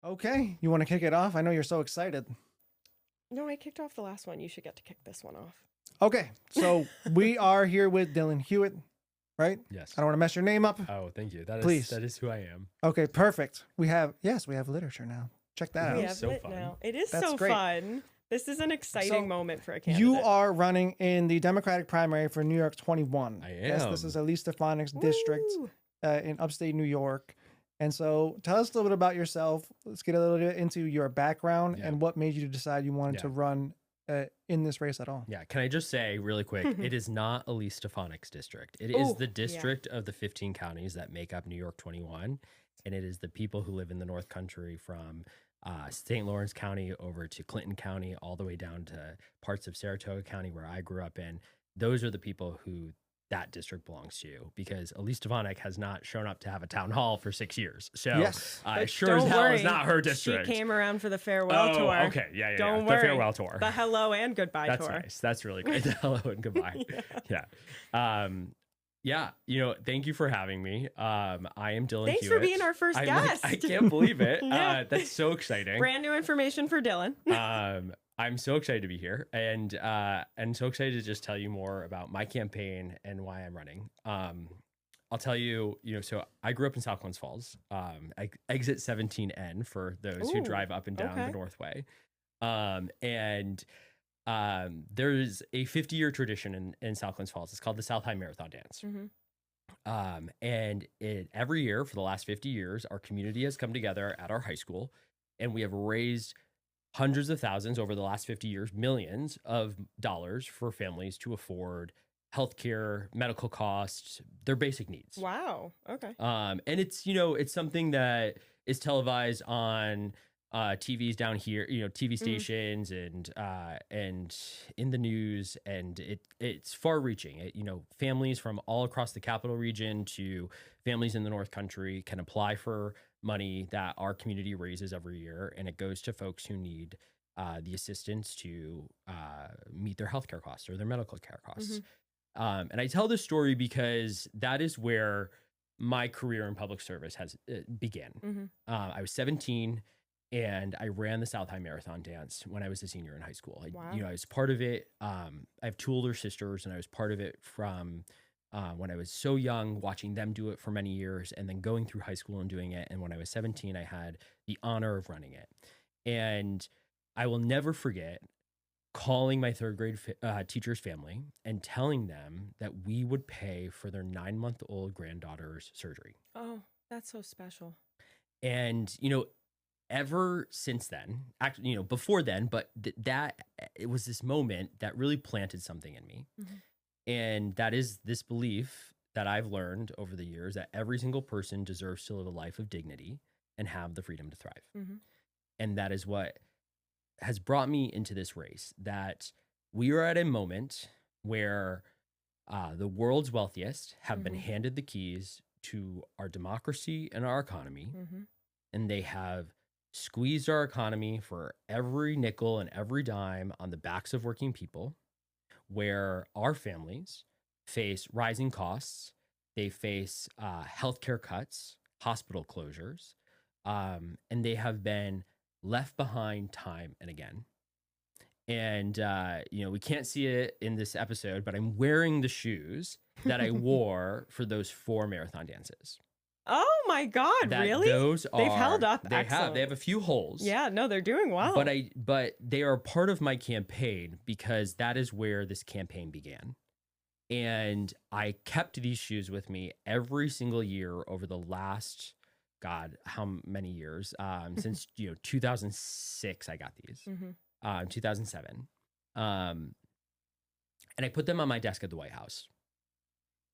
Okay, you want to kick it off? I know you're so excited. No, I kicked off the last one. You should get to kick this one off. Okay, so we are here with Dylan Hewitt, right? Yes. I don't want to mess your name up. Oh, thank you. Please. That is who I am. Okay, perfect. We have literature now. Check that We out. have so lit fun. now. It is That's so great. fun. This is an exciting So, moment for a candidate. You are running in the Democratic primary for New York 21. I Yes, this am. is a Lee Stefanik's district Woo! in upstate New York. And so tell us a little bit about yourself. Let's get a little bit into your background Yeah. and what made you decide you wanted Yeah. to run in this race at all. Yeah. Can I just say really quick, it is not Elise Stefanik's district. It is Oh, the yeah. district of the 15 counties that make up New York 21. And it is the people who live in the North Country from St. Lawrence County over to Clinton County, all the way down to parts of Saratoga County where I grew up in. Those are the people who that district belongs to, because Elise Stefanik has not shown up to have a town hall for 6 years. So Yes. But sure as don't hell worry, is not her district. She came around for the farewell oh, tour. okay. Yeah. Don't The worry. farewell tour. The hello and goodbye That's tour. nice. That's really great. The hello and goodbye. Yeah. Thank you for having me. I am Dylan Thanks Hewitt. for being our first guest. I can't believe it. Yeah. That's so exciting. Brand new information for Dylan. I'm so excited to be here and so excited to just tell you more about my campaign and why I'm running. I'll tell you, so I grew up in South Glens Falls, exit 17N for those who Ooh, drive up and down okay. the Northway. There's a 50-year tradition in South Glens Falls. It's called the South High Marathon Dance. Every year for the last 50 years, our community has come together at our high school, and we have raised hundreds of thousands over the last 50 years, millions of dollars for families to afford healthcare, medical costs, their basic needs. Wow. Okay. And it's something that is televised on TVs down here, TV stations and in the news, and it's far reaching. Families from all across the capital region to families in the North Country can apply for money that our community raises every year, and it goes to folks who need the assistance to meet their healthcare costs or their medical care costs. And I tell this story because that is where my career in public service has began. I was 17 and I ran the South High Marathon Dance when I was a senior in high school. Wow. I was part of it. I have two older sisters, and I was part of it from when I was so young, watching them do it for many years, and then going through high school and doing it. And when I was 17, I had the honor of running it. And I will never forget calling my third grade teacher's family and telling them that we would pay for their 9-month-old granddaughter's surgery. Oh, that's so special. And, ever since then, actually, before then, but it was this moment that really planted something in me. And that is this belief that I've learned over the years that every single person deserves to live a life of dignity and have the freedom to thrive. And that is what has brought me into this race, that we are at a moment where the world's wealthiest have been handed the keys to our democracy and our economy, and they have squeezed our economy for every nickel and every dime on the backs of working people, where our families face rising costs, they face healthcare cuts, hospital closures, and they have been left behind time and again. And, we can't see it in this episode, but I'm wearing the shoes that I wore for those 4 marathon dances. Oh my God, really? They've held up. They Excellent. have a few holes. Yeah, no, they're doing well. But they are part of my campaign because that is where this campaign began. And I kept these shoes with me every single year over the last, God, how many years? Since 2006, I got these. 2007, and I put them on my desk at the White House.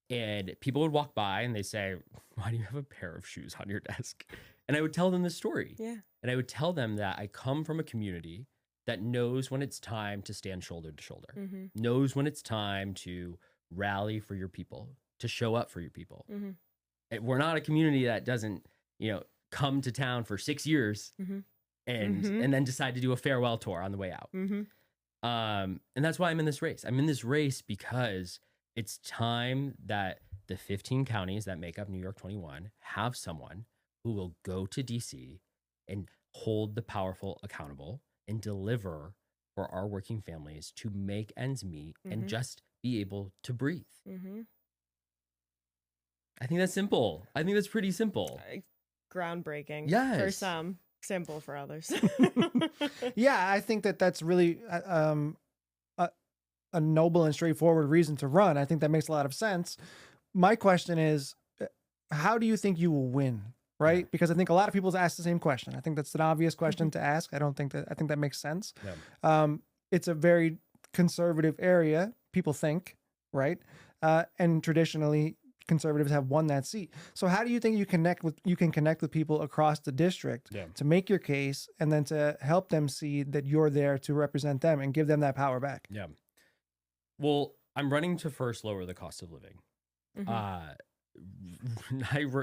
And people would walk by and they say, "Why do you have a pair of shoes on your desk?" And I would tell them the story. Yeah. And I would tell them that I come from a community that knows when it's time to stand shoulder to shoulder, knows when it's time to rally for your people, to show up for your people. We're not a community that doesn't, come to town for 6 years and then decide to do a farewell tour on the way out. And that's why I'm in this race. I'm in this race because it's time that the 15 counties that make up New York 21 have someone who will go to DC and hold the powerful accountable, and deliver for our working families to make ends meet and just be able to breathe. I think that's simple. I think that's pretty simple. Groundbreaking for Yes. some, simple for others. Yeah, I think that that's really a noble and straightforward reason to run. I think that makes a lot of sense. My question is, how do you think you will win? Right? Yeah. Because I think a lot of people ask the same question. I think that's an obvious question to ask. I think that makes sense. Yeah. It's a very conservative area, people think, right? And traditionally, conservatives have won that seat. So how do you think you can connect with people across the district to make your case and then to help them see that you're there to represent them and give them that power back? Yeah. Well, I'm running to first lower the cost of living.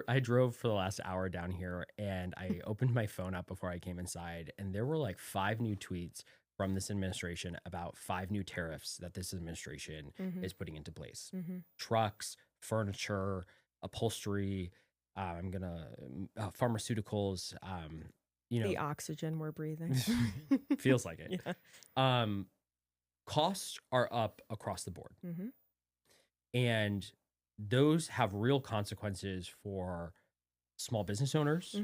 I drove for the last hour down here, and I opened my phone up before I came inside, and there were like 5 new tweets from this administration about 5 new tariffs that this administration is putting into place. Trucks, furniture, upholstery, pharmaceuticals, the oxygen we're breathing. feels like it. Yeah. Costs are up across the board. And those have real consequences for small business owners,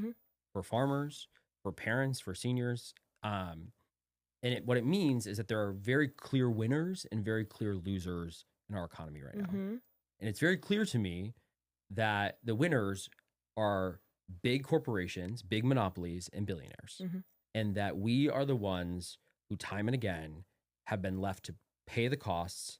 for farmers, for parents, for seniors. What it means is that there are very clear winners and very clear losers in our economy right now. And it's very clear to me that the winners are big corporations, big monopolies, and billionaires. And that we are the ones who time and again have been left to pay the costs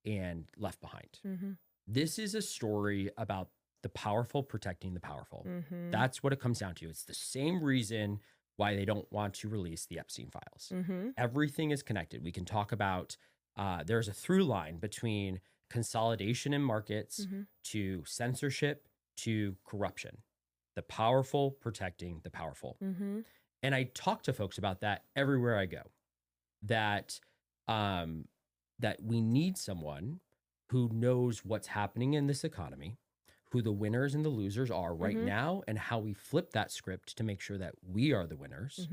and left behind. This is a story about the powerful protecting the powerful. That's what it comes down to. It's the same reason why they don't want to release the Epstein files. Everything is connected. We can talk about, there's a through line between consolidation in markets to censorship to corruption. The powerful protecting the powerful. And I talk to folks about that everywhere I go. That we need someone who knows what's happening in this economy, who the winners and the losers are right now, and how we flip that script to make sure that we are the winners,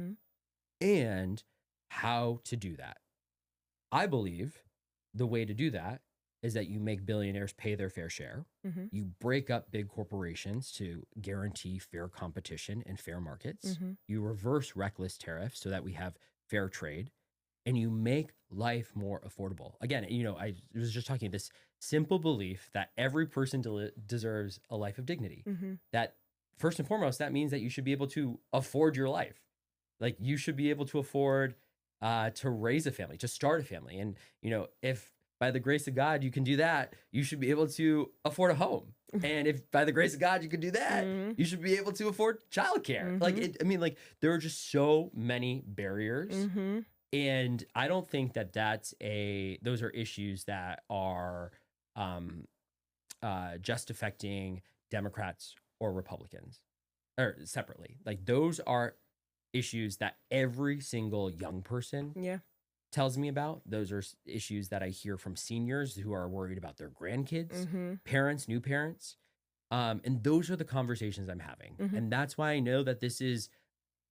and how to do that. I believe the way to do that is that you make billionaires pay their fair share. You break up big corporations to guarantee fair competition and fair markets. You reverse reckless tariffs so that we have fair trade. And you make life more affordable. Again, I was just talking this simple belief that every person deserves a life of dignity. That first and foremost, that means that you should be able to afford your life. Like you should be able to afford to raise a family, to start a family. And, if by the grace of God you can do that, you should be able to afford a home. And if by the grace of God you can do that, you should be able to afford childcare. There are just so many barriers. And I don't think that those are issues that are just affecting Democrats or Republicans or separately. Like those are issues that every single young person tells me about. Those are issues that I hear from seniors who are worried about their grandkids, parents, new parents. And those are the conversations I'm having. And that's why I know that this is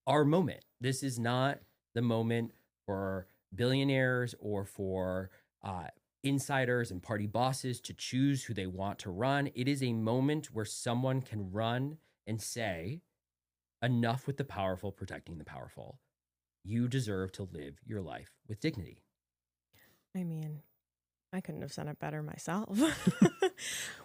our moment. This is not the moment for billionaires or for insiders and party bosses to choose who they want to run. It is a moment where someone can run and say, enough with the powerful protecting the powerful. You deserve to live your life with dignity. I mean, I couldn't have said it better myself.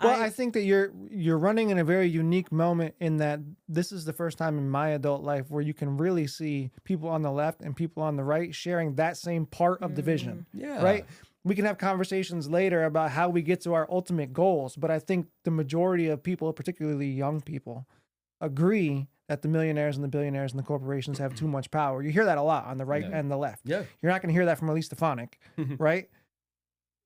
Well, I think that you're running in a very unique moment in that this is the first time in my adult life where you can really see people on the left and people on the right sharing that same part of the vision. Right? We can have conversations later about how we get to our ultimate goals, but I think the majority of people, particularly young people, agree that the millionaires and the billionaires and the corporations have too much power. You hear that a lot on the right and the left. You're not going to hear that from Elise Stefanik, right?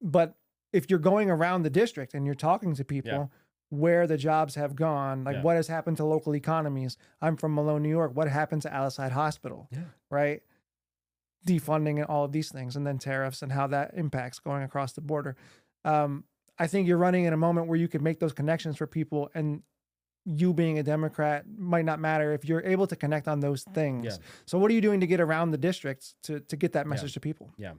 But if you're going around the district and you're talking to people where the jobs have gone, like what has happened to local economies. I'm from Malone, New York. What happened to Aliside Hospital, right? Defunding and all of these things, and then tariffs and how that impacts going across the border. I think you're running in a moment where you could make those connections for people and you being a Democrat might not matter if you're able to connect on those things. Yeah. So what are you doing to get around the districts to get that Yeah. message to people? Yeah.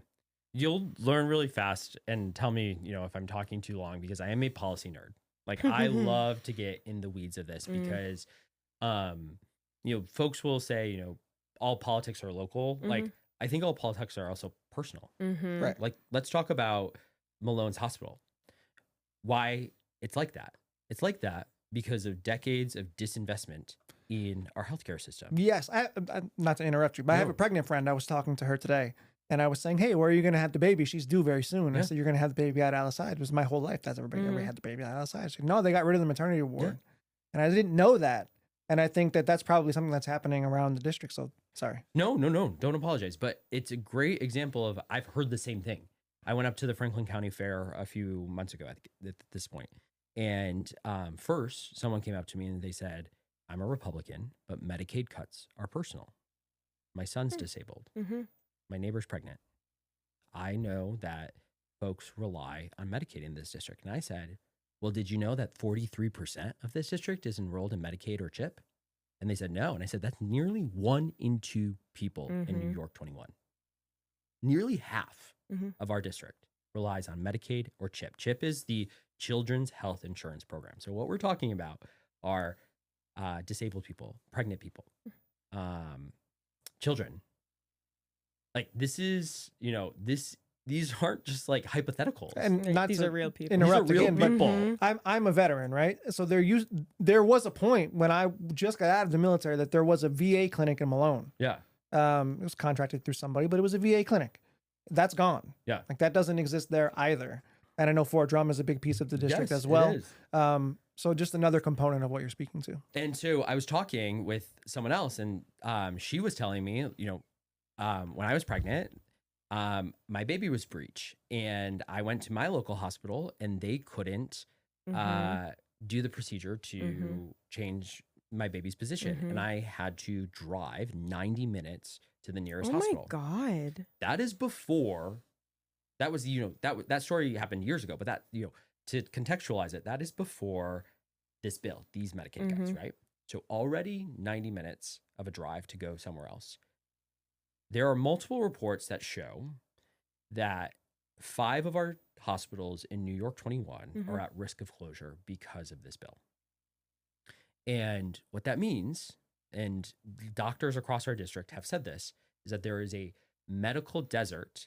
You'll learn really fast, and tell me, if I'm talking too long, because I am a policy nerd. Like, I love to get in the weeds of this because, folks will say, all politics are local. Like, I think all politics are also personal. Right. Like, let's talk about Malone's hospital. Why it's like that. It's like that because of decades of disinvestment in our healthcare system. Yes. I not to interrupt you, but I have a pregnant friend. I was talking to her today. And I was saying, hey, where are you going to have the baby? She's due very soon. I said, you're going to have the baby at Aliside. It was my whole life. That's everybody ever had the baby at Aliside. She said, no, they got rid of the maternity ward. And I didn't know that. And I think that that's probably something that's happening around the district. So sorry. No. Don't apologize. But it's a great example of I've heard the same thing. I went up to the Franklin County Fair a few months ago at this point. And first, someone came up to me and they said, I'm a Republican, but Medicaid cuts are personal. My son's disabled. My neighbor's pregnant. I know that folks rely on Medicaid in this district. And I said, well, did you know that 43% of this district is enrolled in Medicaid or CHIP? And they said, no. And I said, that's nearly 1 in 2 people in New York 21. Nearly half of our district relies on Medicaid or CHIP. CHIP is the Children's Health Insurance Program. So what we're talking about are disabled people, pregnant people, children. Like, this is, these aren't just like hypotheticals. And not these to are real people. interrupt These are real again, people. but I'm a veteran, right? So there was a point when I just got out of the military that there was a VA clinic in Malone. Yeah. It was contracted through somebody, but it was a VA clinic. That's gone. Yeah. Like, that doesn't exist there either. And I know Fort Drum is a big piece of the district as well. It is. So just another component of what you're speaking to. And so I was talking with someone else, and she was telling me, when I was pregnant, my baby was breech, and I went to my local hospital, and they couldn't do the procedure to change my baby's position, and I had to drive 90 minutes to the nearest hospital. Oh my God! That is before. That was that story happened years ago, but that to contextualize it, that is before this bill, these Medicaid cuts, right? So already 90 minutes of a drive to go somewhere else. There are multiple reports that show that 5 of our hospitals in New York 21 are at risk of closure because of this bill. And what that means, and doctors across our district have said this, is that there is a medical desert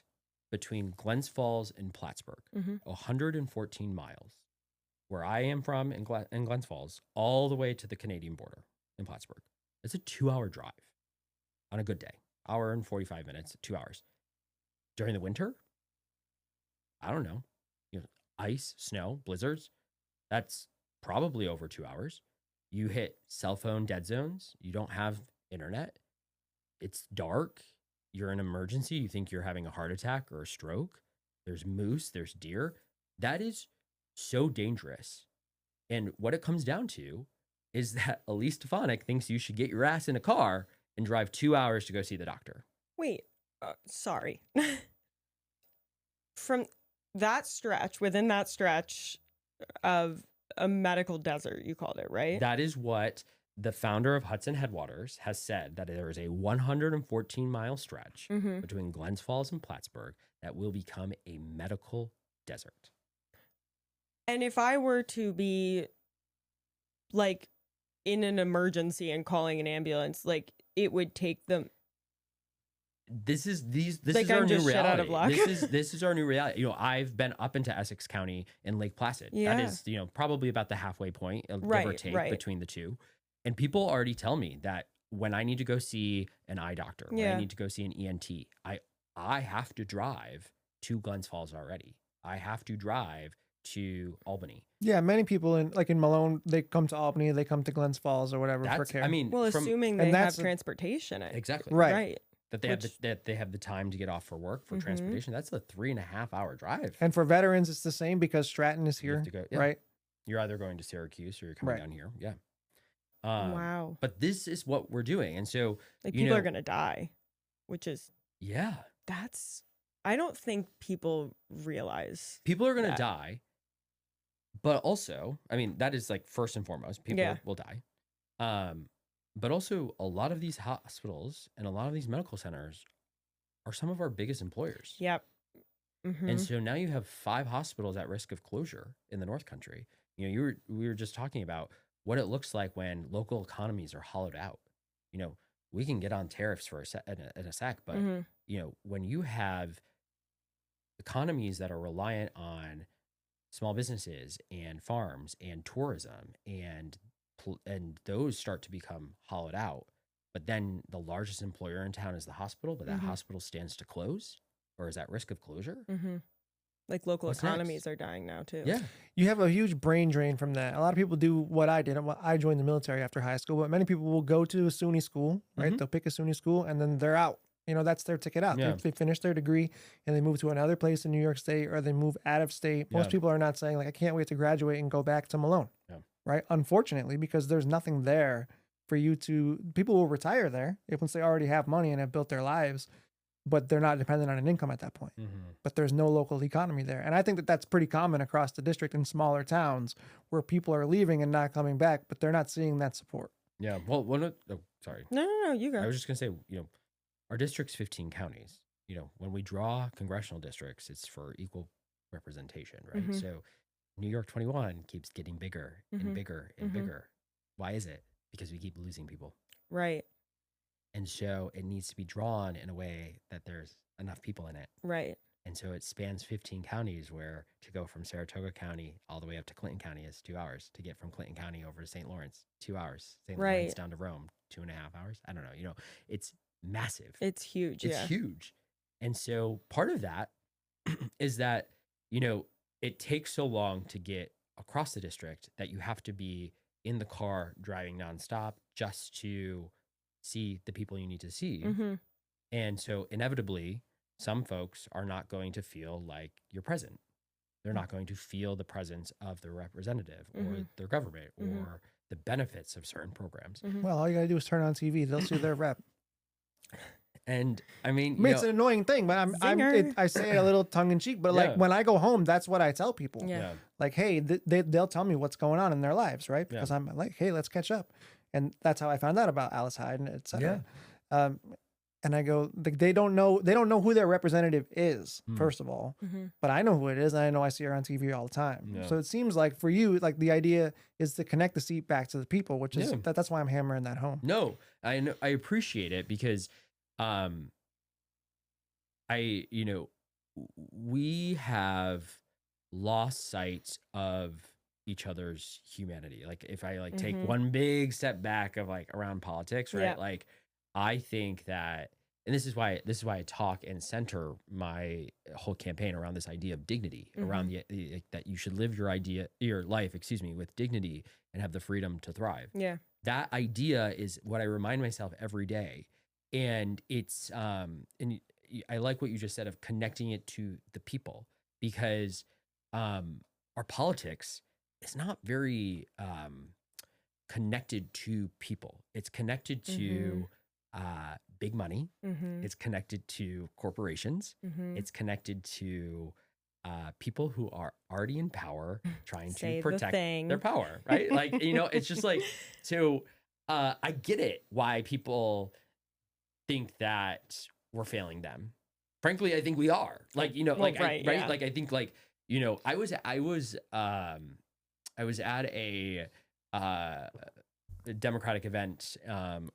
between Glens Falls and Plattsburgh, 114 miles, where I am from in Glens Falls, all the way to the Canadian border in Plattsburgh. It's a 2-hour drive on a good day. Hour and 45 minutes, 2 hours. During the winter, I don't know, ice, snow, blizzards, that's probably over 2 hours. You hit cell phone dead zones. You don't have internet. It's dark. You're in an emergency. You think you're having a heart attack or a stroke. There's moose, there's deer. That is so dangerous. And what it comes down to is that Elise Stefanik thinks you should get your ass in a car and drive 2 hours to go see the doctor. Wait, sorry. From that stretch, within that stretch of a medical desert, you called it, right? That is what the founder of Hudson Headwaters has said, that there is a 114-mile stretch between Glens Falls and Plattsburgh that will become a medical desert. And if I were to be like in an emergency and calling an ambulance, like it would take them. This is Like, our I'm new just shit out reality. of luck. This is our new reality. I've been up into Essex County in Lake Placid. Yeah. That is, probably about the halfway point, give or Right, take, right. between the two. And people already tell me that when I need to go see an eye doctor, when I need to go see an ENT, I have to drive to Glens Falls already. I have to drive to Albany. Yeah, many people in Malone, they come to Albany, they come to Glens Falls or whatever for care. I mean, Well, assuming they and have that's transportation. exactly Right. Right. that they have the time to get off for work for transportation. That's a 3.5-hour drive. And for veterans, it's the same because Stratton is You here, have to go- yeah. right? You're either going to Syracuse or you're coming Right. down here. Yeah. Wow. But this is what we're doing. And so, Like, you people are know- going to die, which is, yeah, I don't think people realize. people are going to that. die, But also, I mean, that is like first and foremost, people Yeah. will die. But also, a lot of these hospitals and a lot of these medical centers are some of our biggest employers. Yep. And so now you have 5 hospitals at risk of closure in the North Country. You know, we were just talking about what it looks like when local economies are hollowed out. You know, we can get on tariffs for in a sec, but you know, when you have economies that are reliant on small businesses and farms and tourism and those start to become hollowed out, but then the largest employer in town is the hospital, but that hospital stands to close or is at risk of closure. Like local What's economies next? are dying now too. Yeah. You have a huge brain drain from that. A lot of people do what I did. I joined the military after high school, but many people will go to a SUNY school, right? They'll pick a SUNY school and then they're out. You know, that's their ticket out. Yeah. They finish their degree and they move to another place in New York State or they move out of state. Most people are not saying like, I can't wait to graduate and go back to Malone, right? Unfortunately, because there's nothing there for you to, people will retire there once they already have money and have built their lives, but they're not dependent on an income at that point. But there's no local economy there. And I think that that's pretty common across the district in smaller towns where people are leaving and not coming back, but they're not seeing that support. Yeah. Well, sorry. No, you go. I was just going to say, you know, our district's 15 counties. You know, when we draw congressional districts, it's for equal representation, right? So New York 21 keeps getting bigger and bigger and bigger. Why is it? Because we keep losing people. Right. And so it needs to be drawn in a way that there's enough people in it. Right. And so it spans 15 counties where to go from Saratoga County all the way up to Clinton County is 2 hours. To get from Clinton County over to St. Lawrence, 2 hours. St. Lawrence down to Rome, 2.5 hours. I don't know. You know, it's massive. It's huge. It's huge. And so part of that is that, you know, it takes so long to get across the district that you have to be in the car driving nonstop just to see the people you need to see. And so inevitably, some folks are not going to feel like you're present. They're not going to feel the presence of their representative or their government or the benefits of certain programs. Well, all you gotta do is turn on TV. They'll see their rep. And I mean, it's an annoying thing, but I say it a little tongue in cheek, but like when I go home, that's what I tell people. Like, hey, they'll tell me what's going on in their lives, right? Because I'm like, hey, let's catch up. And that's how I found out about Alice Hyde and et cetera. And I go, they don't know who their representative is, first of all, but I know who it is. And I know I see her on TV all the time. So it seems like for you, like the idea is to connect the seat back to the people, which is that's why I'm hammering that home. No, I know, I appreciate it because we have lost sight of each other's humanity. Like if I like take one big step back of like around politics, right? Like I think that, and this is why I talk and center my whole campaign around this idea of dignity, around the that you should live your life, with dignity and have the freedom to thrive. Yeah. That idea is what I remind myself every day. And it's, and I like what you just said of connecting it to the people, because our politics is not very connected to people. It's connected to big money. It's connected to corporations. It's connected to people who are already in power trying to protect their power, right? Like, you know, it's just like, so I get it why people think that we're failing them. Frankly, I think we are. Like, you know, like right? Like I think like, you know, I was at a Democratic event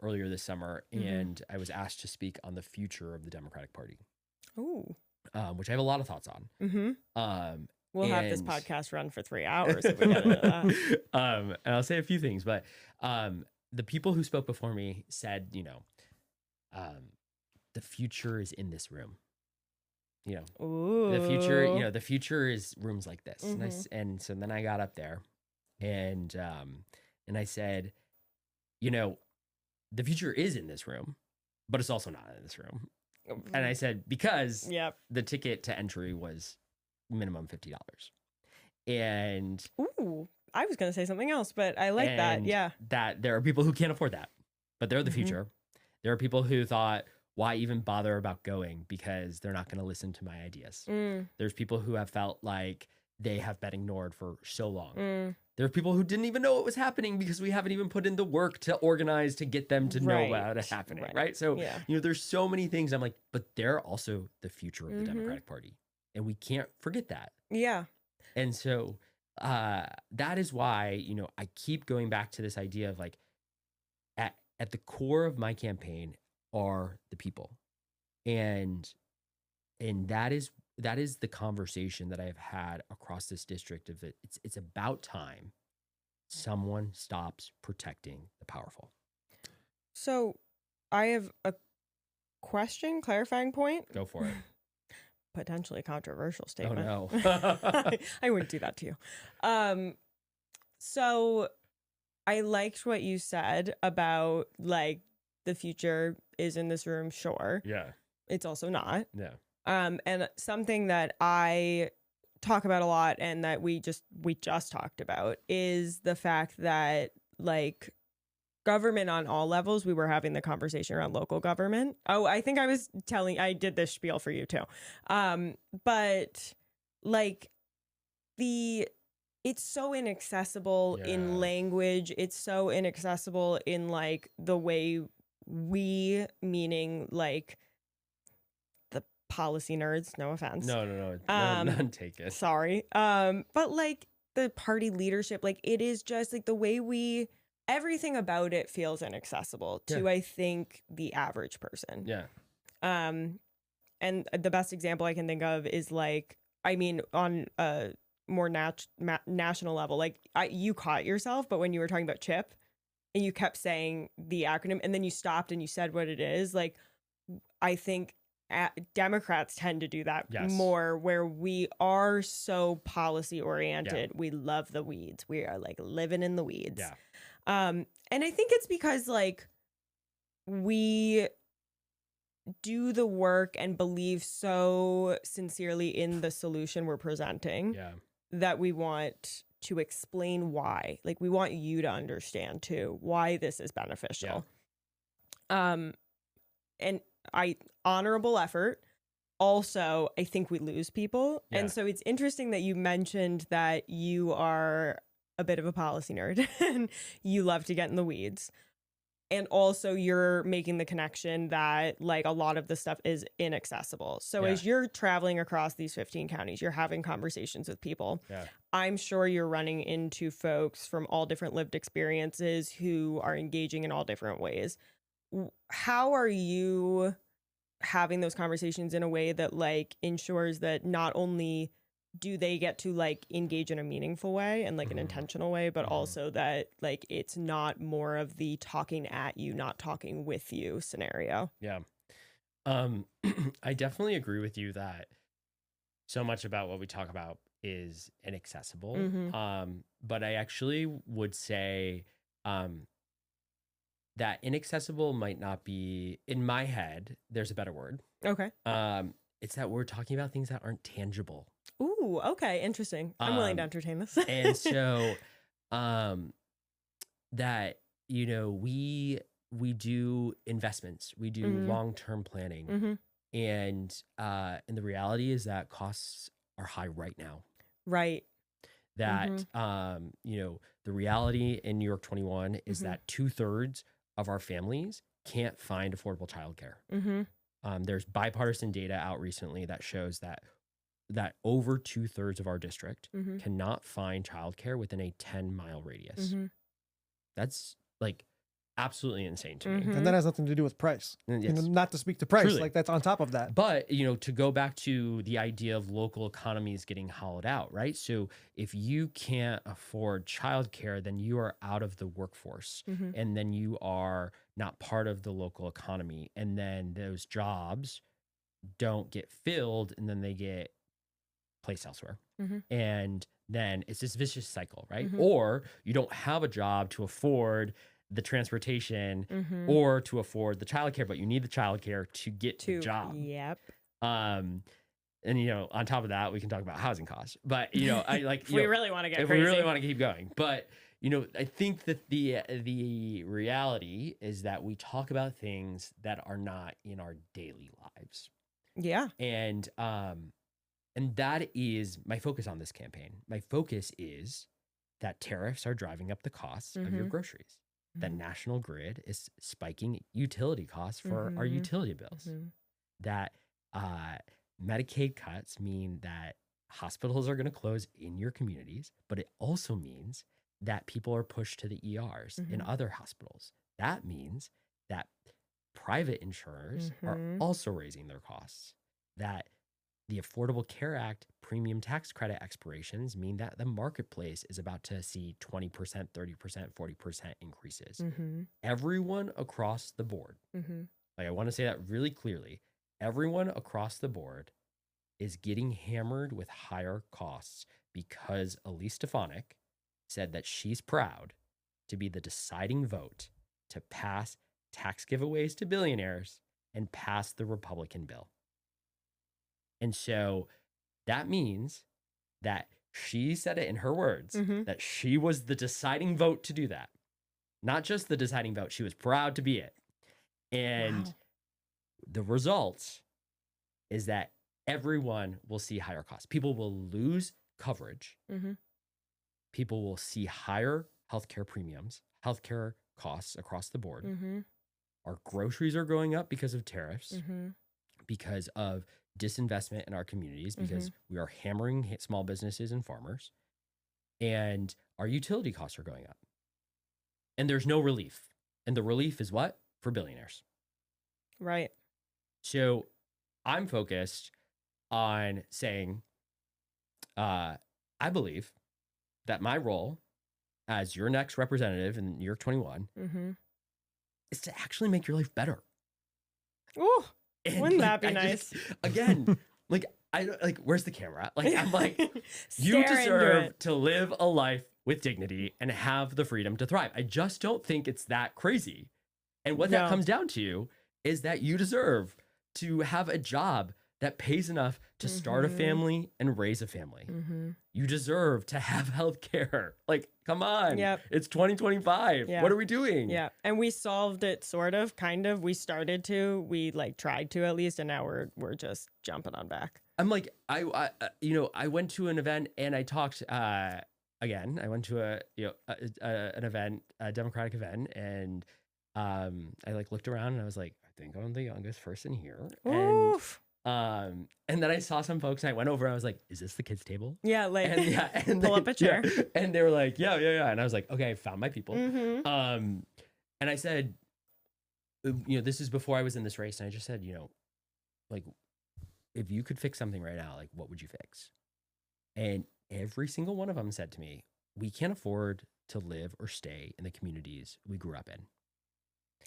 earlier this summer, and I was asked to speak on the future of the Democratic Party. Ooh. Which I have a lot of thoughts on. We'll have this podcast run for 3 hours if we gotta do that. And I'll say a few things, but the people who spoke before me said, you know, the future is in this room. You know, Ooh. the future is rooms like this. And so then I got up there and I said, you know, the future is in this room, but it's also not in this room. And I said, because the ticket to entry was minimum $50. And ooh, I was going to say something else, but I like that. Yeah. That there are people who can't afford that, but they're the future. There are people who thought, why even bother about going because they're not going to listen to my ideas. There's people who have felt like they have been ignored for so long. Mm. There are people who didn't even know it was happening because we haven't even put in the work to organize to get them to know about it happening, right? So, there's so many things. I'm like, but they're also the future of the Democratic Party. And we can't forget that. Yeah. And so that is why, I keep going back to this idea of like, at the core of my campaign are the people. And that is the conversation that I have had across this district of it. It's about time someone stops protecting the powerful. So I have a question, clarifying point. Go for it. Potentially controversial statement. Oh no. I wouldn't do that to you. So I liked what you said about like the future is in this room, sure. Yeah. It's also not. Yeah. And something that I talk about a lot and that we just talked about is the fact that like government on all levels, we were having the conversation around local government. Oh, I think I did this spiel for you too. But like it's so inaccessible in language. It's so inaccessible in like the way we, meaning like the policy nerds, no offense. No, none taken. Sorry. But like the party leadership, like it is just like the way everything about it feels inaccessible to, I think, the average person. Yeah. And the best example I can think of is like, I mean, on a more national level, like you caught yourself, but when you were talking about CHIP and you kept saying the acronym and then you stopped and you said what it is, like, I think Democrats tend to do that more, where we are so policy oriented. We love the weeds. We are like living in the weeds. Yeah. And I think it's because like we do the work and believe so sincerely in the solution we're presenting that we want to explain why. Like we want you to understand too why this is beneficial. And honorable effort. Also, I think we lose people. And so it's interesting that you mentioned that you are a bit of a policy nerd and you love to get in the weeds. And also you're making the connection that like a lot of the stuff is inaccessible. So as you're traveling across these 15 counties, you're having conversations with people. I'm sure you're running into folks from all different lived experiences who are engaging in all different ways. How are you having those conversations in a way that like ensures that not only do they get to like engage in a meaningful way and like an intentional way, but also that like it's not more of the talking at you, not talking with you scenario? Yeah. I definitely agree with you that so much about what we talk about is inaccessible. But I actually would say that inaccessible might not be, in my head, there's a better word. Okay. It's that we're talking about things that aren't tangible. Ooh, okay. Interesting. I'm willing to entertain this. And so that, we do investments, we do long-term planning. And the reality is that costs are high right now. Right. That, the reality in New York 21 is that 2/3 of our families can't find affordable childcare. There's bipartisan data out recently that shows that over 2/3 of our district cannot find childcare within a 10-mile radius. That's like absolutely insane to me. And that has nothing to do with price. Not to speak to price, Truly. like that's on top of that. But, to go back to the idea of local economies getting hollowed out, right? So if you can't afford childcare, then you are out of the workforce and then you are not part of the local economy. And then those jobs don't get filled and then they get placed elsewhere. And then it's this vicious cycle, right? Or you don't have a job to afford the transportation or to afford the childcare, but you need the childcare to get to the job. Yep. And on top of that, we can talk about housing costs. But I like if we really want to get if crazy. we really want to keep going. But I think that the reality is that we talk about things that are not in our daily lives. Yeah. And And that is my focus on this campaign. My focus is that tariffs are driving up the costs of your groceries. That national grid is spiking utility costs for our utility bills. That Medicaid cuts mean that hospitals are going to close in your communities, but it also means that people are pushed to the ERs in other hospitals. That means that private insurers are also raising their costs. That the Affordable Care Act premium tax credit expirations mean that the marketplace is about to see 20%, 30%, 40% increases. Everyone across the board, like I want to say that really clearly, everyone across the board is getting hammered with higher costs because Elise Stefanik said that she's proud to be the deciding vote to pass tax giveaways to billionaires and pass the Republican bill. And so that means that she said it in her words, that she was the deciding vote to do that. Not just the deciding vote, she was proud to be it. And the result is that everyone will see higher costs. People will lose coverage. People will see higher healthcare premiums, healthcare costs across the board. Our groceries are going up because of tariffs, because of disinvestment in our communities, because we are hammering small businesses and farmers, and our utility costs are going up. And there's no relief. And the relief is what? For billionaires. Right. So I'm focused on saying, I believe that my role as your next representative in New York 21 is to actually make your life better. Ooh, And wouldn't that be nice? Again, where's the camera? Like, I'm like, you Stare into deserve it. to live a life with dignity and have the freedom to thrive. I just don't think it's that crazy. And what that comes down to is that you deserve to have a job that pays enough to start a family and raise a family. You deserve to have health care. Like, come on. It's 2025. What are we doing? Yeah. And we solved it sort of, kind of. We started to, we like tried to at least, and now we're just jumping on back. I'm like, I went to an event and I talked, again, I went to an event, a Democratic event, and I like looked around and I was like, I think I'm the youngest person here. Oof. And then I saw some folks and I went over and I was like, is this the kids table? Yeah, like and pull up a chair. Yeah. And they were like, yeah. And I was like, okay, I found my people. And I said, this is before I was in this race. And I just said, like, if you could fix something right now, like, what would you fix? And every single one of them said to me, we can't afford to live or stay in the communities we grew up in.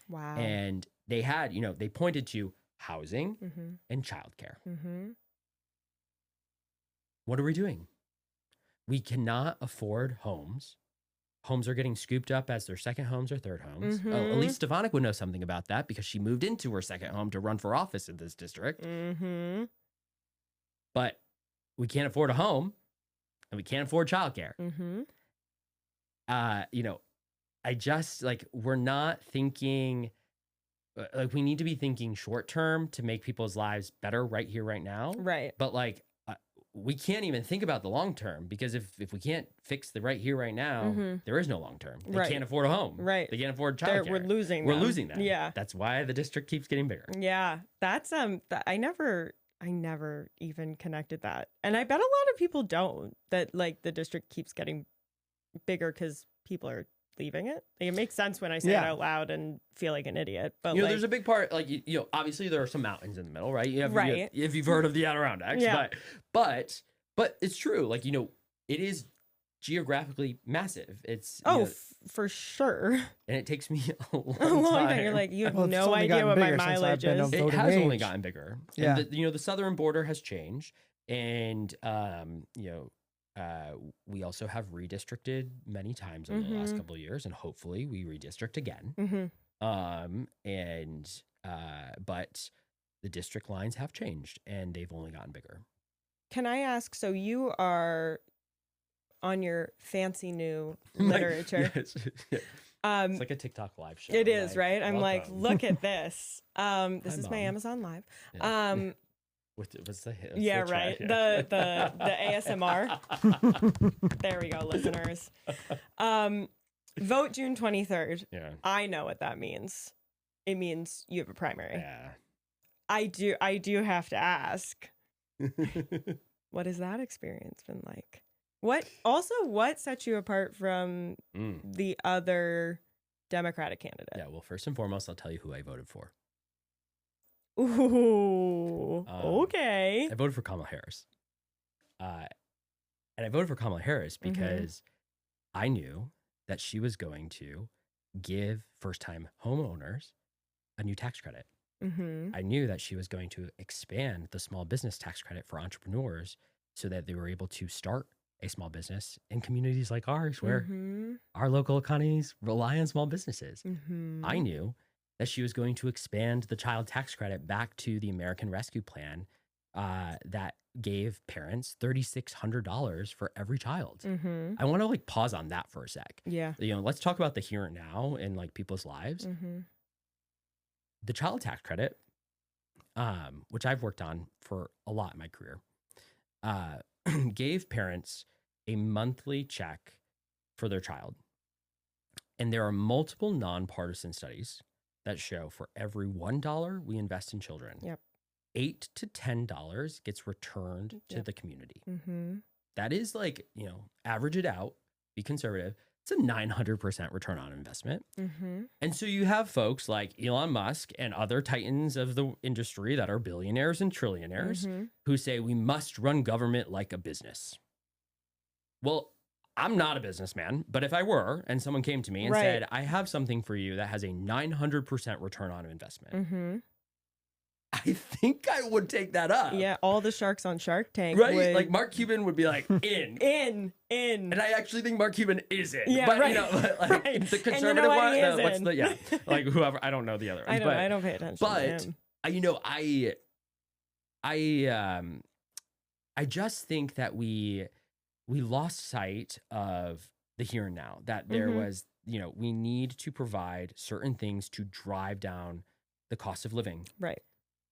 Wow. And they had, they pointed to housing and childcare. What are we doing? We cannot afford homes. Homes are getting scooped up as their second homes or third homes. Elise Stefanik would know something about that because she moved into her second home to run for office in this district. But we can't afford a home and we can't afford childcare. I just we're not thinking. Like, we need to be thinking short term to make people's lives better right here, right now. Right. But we can't even think about the long term, because if we can't fix the right here, right now, there is no long term. They can't afford a home. Right. They can't afford childcare. We're losing them. Yeah. That's why the district keeps getting bigger. Yeah. That's I never even connected that. And I bet a lot of people don't, that like the district keeps getting bigger because people are leaving it. Like, it makes sense when I say it out loud and feel like an idiot. But there's a big part, obviously there are some mountains in the middle, right? If you've heard of the Adirondacks, but it's true. It is geographically massive. It's for sure. And it takes me a long time. You're like, you have no idea what my mileage is. It has only gotten bigger. Yeah. And the southern border has changed, and we also have redistricted many times over the last couple of years, and hopefully we redistrict again. But the district lines have changed, and they've only gotten bigger. Can I ask, so you are on your fancy new literature. Yes. It's like a TikTok live show. It is, right? I'm like, look at this. This is my Amazon Live. What's the Yeah, try? right. Yeah. The ASMR. There we go, listeners. Vote June 23rd. Yeah. I know what that means. It means you have a primary. Yeah. I do have to ask. What has that experience been like? What sets you apart from the other Democratic candidate? Yeah, well, first and foremost, I'll tell you who I voted for. Ooh, okay. I voted for Kamala Harris. And I voted for Kamala Harris because I knew that she was going to give first-time homeowners a new tax credit. I knew that she was going to expand the small business tax credit for entrepreneurs so that they were able to start a small business in communities like ours where our local economies rely on small businesses. I knew that she was going to expand the child tax credit back to the American Rescue Plan that gave parents $3,600 for every child. I want to like pause on that for a sec. Yeah. You know, let's talk about the here and now in like people's lives. The child tax credit, which I've worked on for a lot in my career, gave parents a monthly check for their child. And there are multiple nonpartisan studies that show for every $1 we invest in children, $8 to $10 gets returned to the community. That is like, you know, average it out, be conservative. It's a 900% return on investment. And so you have folks like Elon Musk and other titans of the industry that are billionaires and trillionaires who say we must run government like a business. Well, I'm not a businessman, but if I were and someone came to me and said, I have something for you that has a 900% return on investment, I think I would take that up. Yeah, all the sharks on Shark Tank. Right? Like Mark Cuban would be like, in. In. And I actually think Mark Cuban is in. Yeah, but, right. you know, like the conservative one, what's the, yeah, like whoever, I don't know the other ones. I don't pay attention to him. You know, I just think that we lost sight of the here and now, that there was, you know, we need to provide certain things to drive down the cost of living. Right.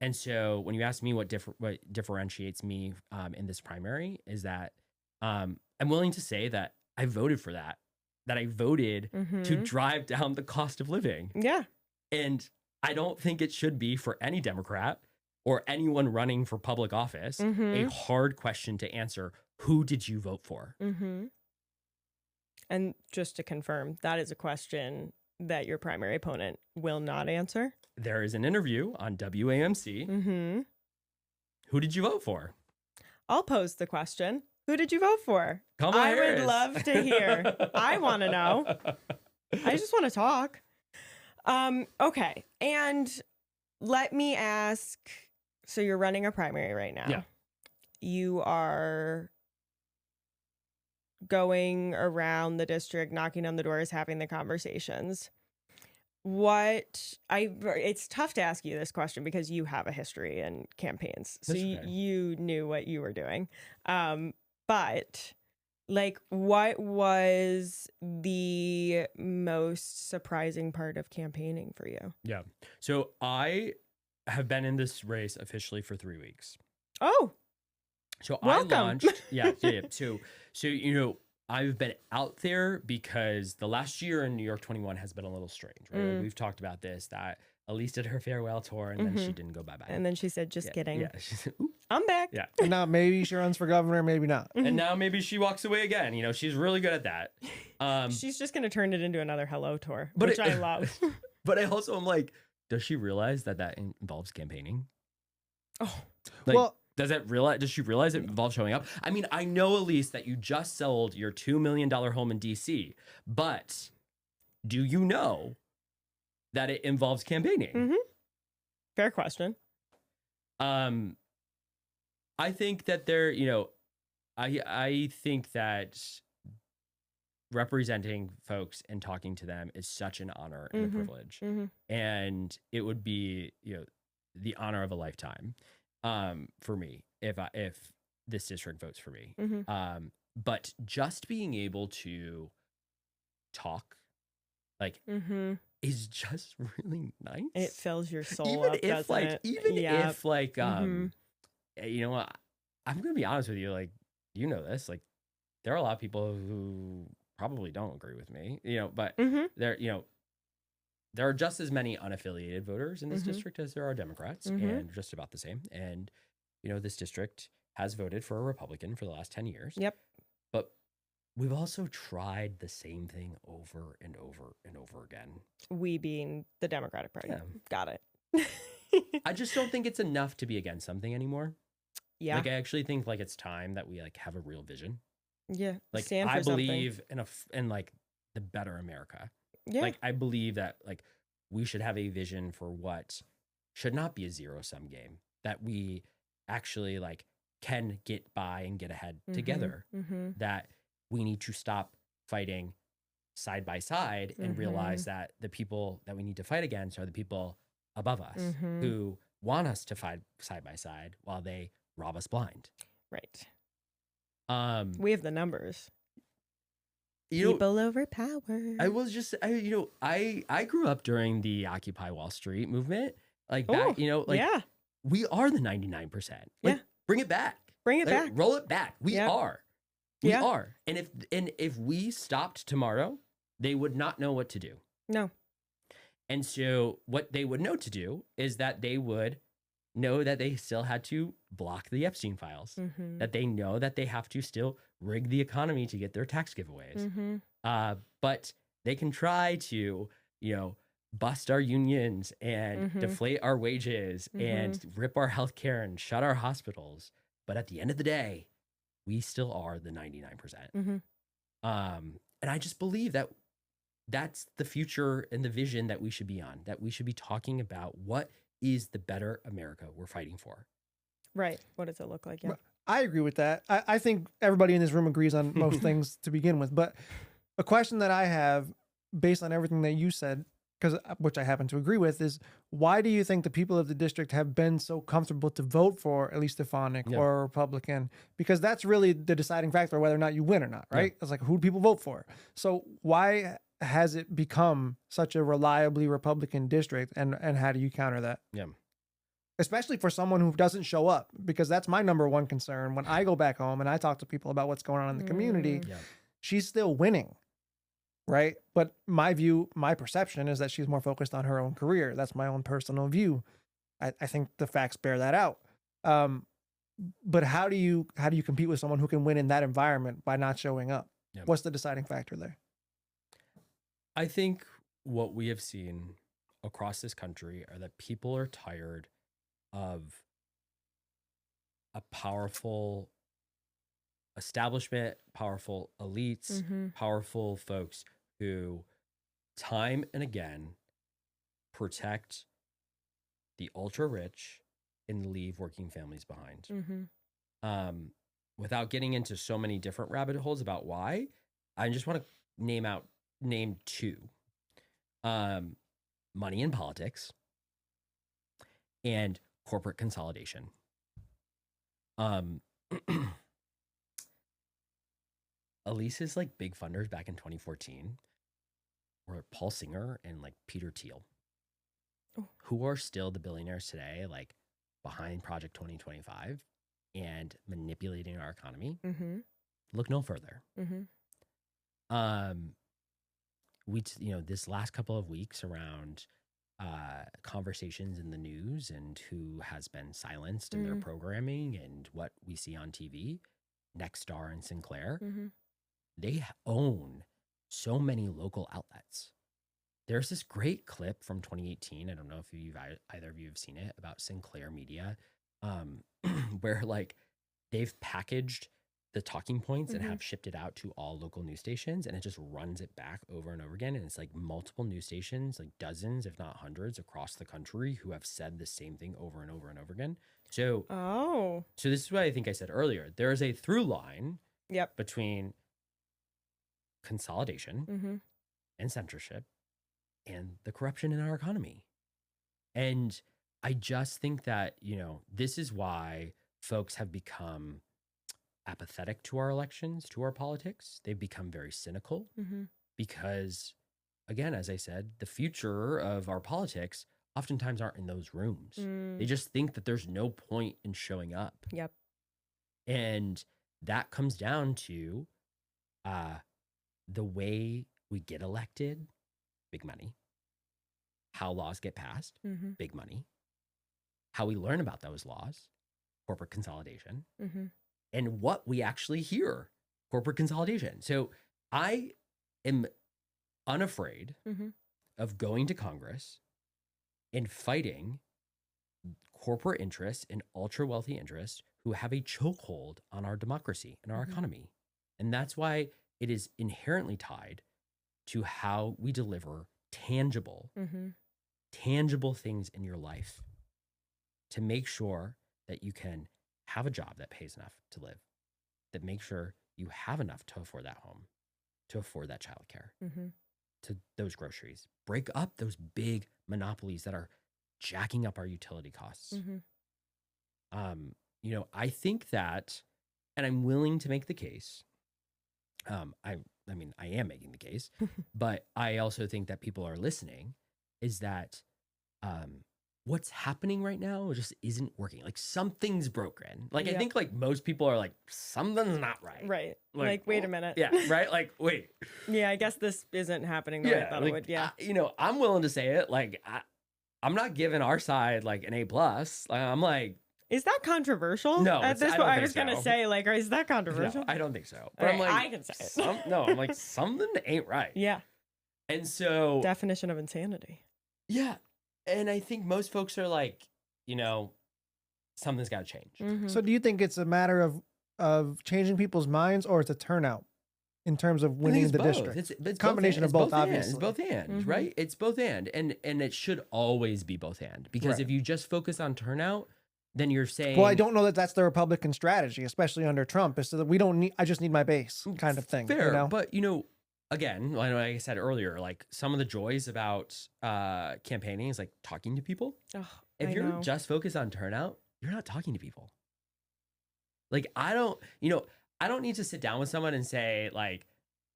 And so when you ask me what differentiates me in this primary is that I'm willing to say that I voted for that I voted to drive down the cost of living. Yeah. And I don't think it should be for any Democrat or anyone running for public office a hard question to answer. Who did you vote for? And just to confirm, that is a question that your primary opponent will not answer. There is an interview on WAMC. Who did you vote for? I'll pose the question. Who did you vote for? Kamala Harris. Would love to hear. I want to know. I just want to talk. Okay. And let me ask, so you're running a primary right now. Yeah. You are going around the district, knocking on the doors, having the conversations. It's tough to ask you this question because you have a history in campaigns. So you knew what you were doing. But like, what was the most surprising part of campaigning for you? Yeah. So I have been in this race officially for 3 weeks. Oh, so welcome. I launched. Yeah. So, you know, I've been out there because the last year in New York 21 has been a little strange, right? Like we've talked about this, that Elise did her farewell tour and then she didn't go bye-bye. And then she said, just kidding. Yeah. She said, "Ooh." I'm back. Yeah. And now maybe she runs for governor, maybe not. And now maybe she walks away again. You know, she's really good at that. She's just going to turn it into another hello tour, but which I love. But I also am like, does she realize that involves campaigning? Oh, like, well, does she realize it involves showing up? I mean, I know, Elise, that you just sold your $2 million home in DC, but do you know that it involves campaigning? Fair question. I think that there, you know, I think that representing folks and talking to them is such an honor and a privilege. And it would be, you know, the honor of a lifetime for me if this district votes for me. But just being able to talk, like, is just really nice. It fills your soul even up, if, like, it? even if, like, you know what? I'm going to be honest with you. Like, you know this, like, there are a lot of people who probably don't agree with me, but there are just as many unaffiliated voters in this district as there are Democrats, and just about the same. And, this district has voted for a Republican for the last 10 years. Yep. But we've also tried the same thing over and over and over again. We being the Democratic Party. Yeah. Got it. I just don't think it's enough to be against something anymore. Yeah. Like, I actually think like it's time that we like have a real vision. Yeah. Like, Stand for I believe in like the better America. Yeah. Like, I believe that like we should have a vision for what should not be a zero-sum game, that we actually like can get by and get ahead together, that we need to stop fighting side by side and realize that the people that we need to fight against are the people above us who want us to fight side by side while they rob us blind. Right. We have the numbers. People over power. I was just, I grew up during the Occupy Wall Street movement. Like that, yeah. We are the 99%. Like, yeah. Bring it back. Bring it back. Roll it back. We are. We Yeah. are. And if we stopped tomorrow, they would not know what to do. No. And so what they would know to do is that they would know that they still had to block the Epstein files, that they know that they have to still rig the economy to get their tax giveaways. But they can try to, bust our unions and deflate our wages and rip our healthcare and shut our hospitals. But at the end of the day, we still are the 99%. And I just believe that that's the future and the vision that we should be on, that we should be talking about what is the better America we're fighting for. Right. What does it look like? Yeah. I agree with that. I think everybody in this room agrees on most things to begin with. But a question that I have based on everything that you said, which I happen to agree with, is why do you think the people of the district have been so comfortable to vote for at least Stefanik or a Republican? Because that's really the deciding factor whether or not you win or not, right? It's like, who do people vote for? So why has it become such a reliably Republican district, and how do you counter that? Yeah. Especially for someone who doesn't show up, because that's my number one concern. When I go back home and I talk to people about what's going on in the community, she's still winning. Right. But my perception is that she's more focused on her own career. That's my own personal view. I think the facts bear that out. But how do you compete with someone who can win in that environment by not showing up? Yeah. What's the deciding factor there? I think what we have seen across this country are that people are tired of a powerful establishment, powerful elites, powerful folks who time and again protect the ultra rich and leave working families behind. Without getting into so many different rabbit holes about why, I just want to name two. Money in politics and corporate consolidation. Elise's like big funders back in 2014 were Paul Singer and like Peter Thiel, who are still the billionaires today, like behind Project 2025 and manipulating our economy. Look no further. This last couple of weeks around conversations in the news and who has been silenced in their programming and what we see on TV, Nexstar and Sinclair, they own so many local outlets. There's this great clip from 2018. I don't know if either of you have seen it, about Sinclair Media, where like they've packaged the talking points and have shipped it out to all local news stations, and it just runs it back over and over again. And it's like multiple news stations, like dozens, if not hundreds across the country, who have said the same thing over and over and over again. So this is what I think I said earlier. There is a through line between consolidation and censorship and the corruption in our economy. And I just think that, this is why folks have become apathetic to our elections, to our politics. They've become very cynical because, again, as I said, the future of our politics oftentimes aren't in those rooms. They Mm. just think that there's no point in showing up. Yep. And that comes down to the way we get elected, big money, how laws get passed, Mm-hmm. big money, how we learn about those laws, corporate consolidation, Mm-hmm. and what we actually hear, corporate consolidation. So I am unafraid Mm-hmm. of going to Congress and fighting corporate interests and ultra wealthy interests who have a chokehold on our democracy and our Mhm. economy. And that's why it is inherently tied to how we deliver tangible Mm-hmm. things in your life to make sure that you can have a job that pays enough to live, that makes sure you have enough to afford that home, to afford that childcare, Mm-hmm. to those groceries. Break up those big monopolies that are jacking up our utility costs. Mm-hmm. I think that, and I'm willing to make the case. I mean, I am making the case, but I also think that people are listening. Is that what's happening right now just isn't working? Like something's broken. Like I Yep. think like most people are like something's not right. Right. Like, wait a minute. Yeah. Right. Like wait. Yeah, I guess this isn't happening the way I thought like, it would. Yeah. I'm willing to say it. Like I'm not giving our side like an A+. I'm like, Is that controversial? No, At this I point, don't I think was gonna so. say, like, is that controversial? no, I don't think so. But Okay, I'm like, I can say it. I'm like something ain't right. Yeah. And so Definition of insanity. yeah, and I think most folks are like, something's got to change. Mhm. So do you think it's a matter of changing people's minds, or it's a turnout in terms of I think winning it's the both. district? It's Combination both of both, It's obviously. both and, Mhm. right? It's both and it should always be both and, because Right. if you just focus on turnout, then you're saying, Well, I don't know that that's the Republican strategy, especially under Trump, is so that we don't need. I just need my base, kind of thing. Fair, you know? but again, like I said earlier, like some of the joys about campaigning is like talking to people. Oh, If I you're know. just focused on turnout, you're not talking to people. Like I don't need to sit down with someone and say like,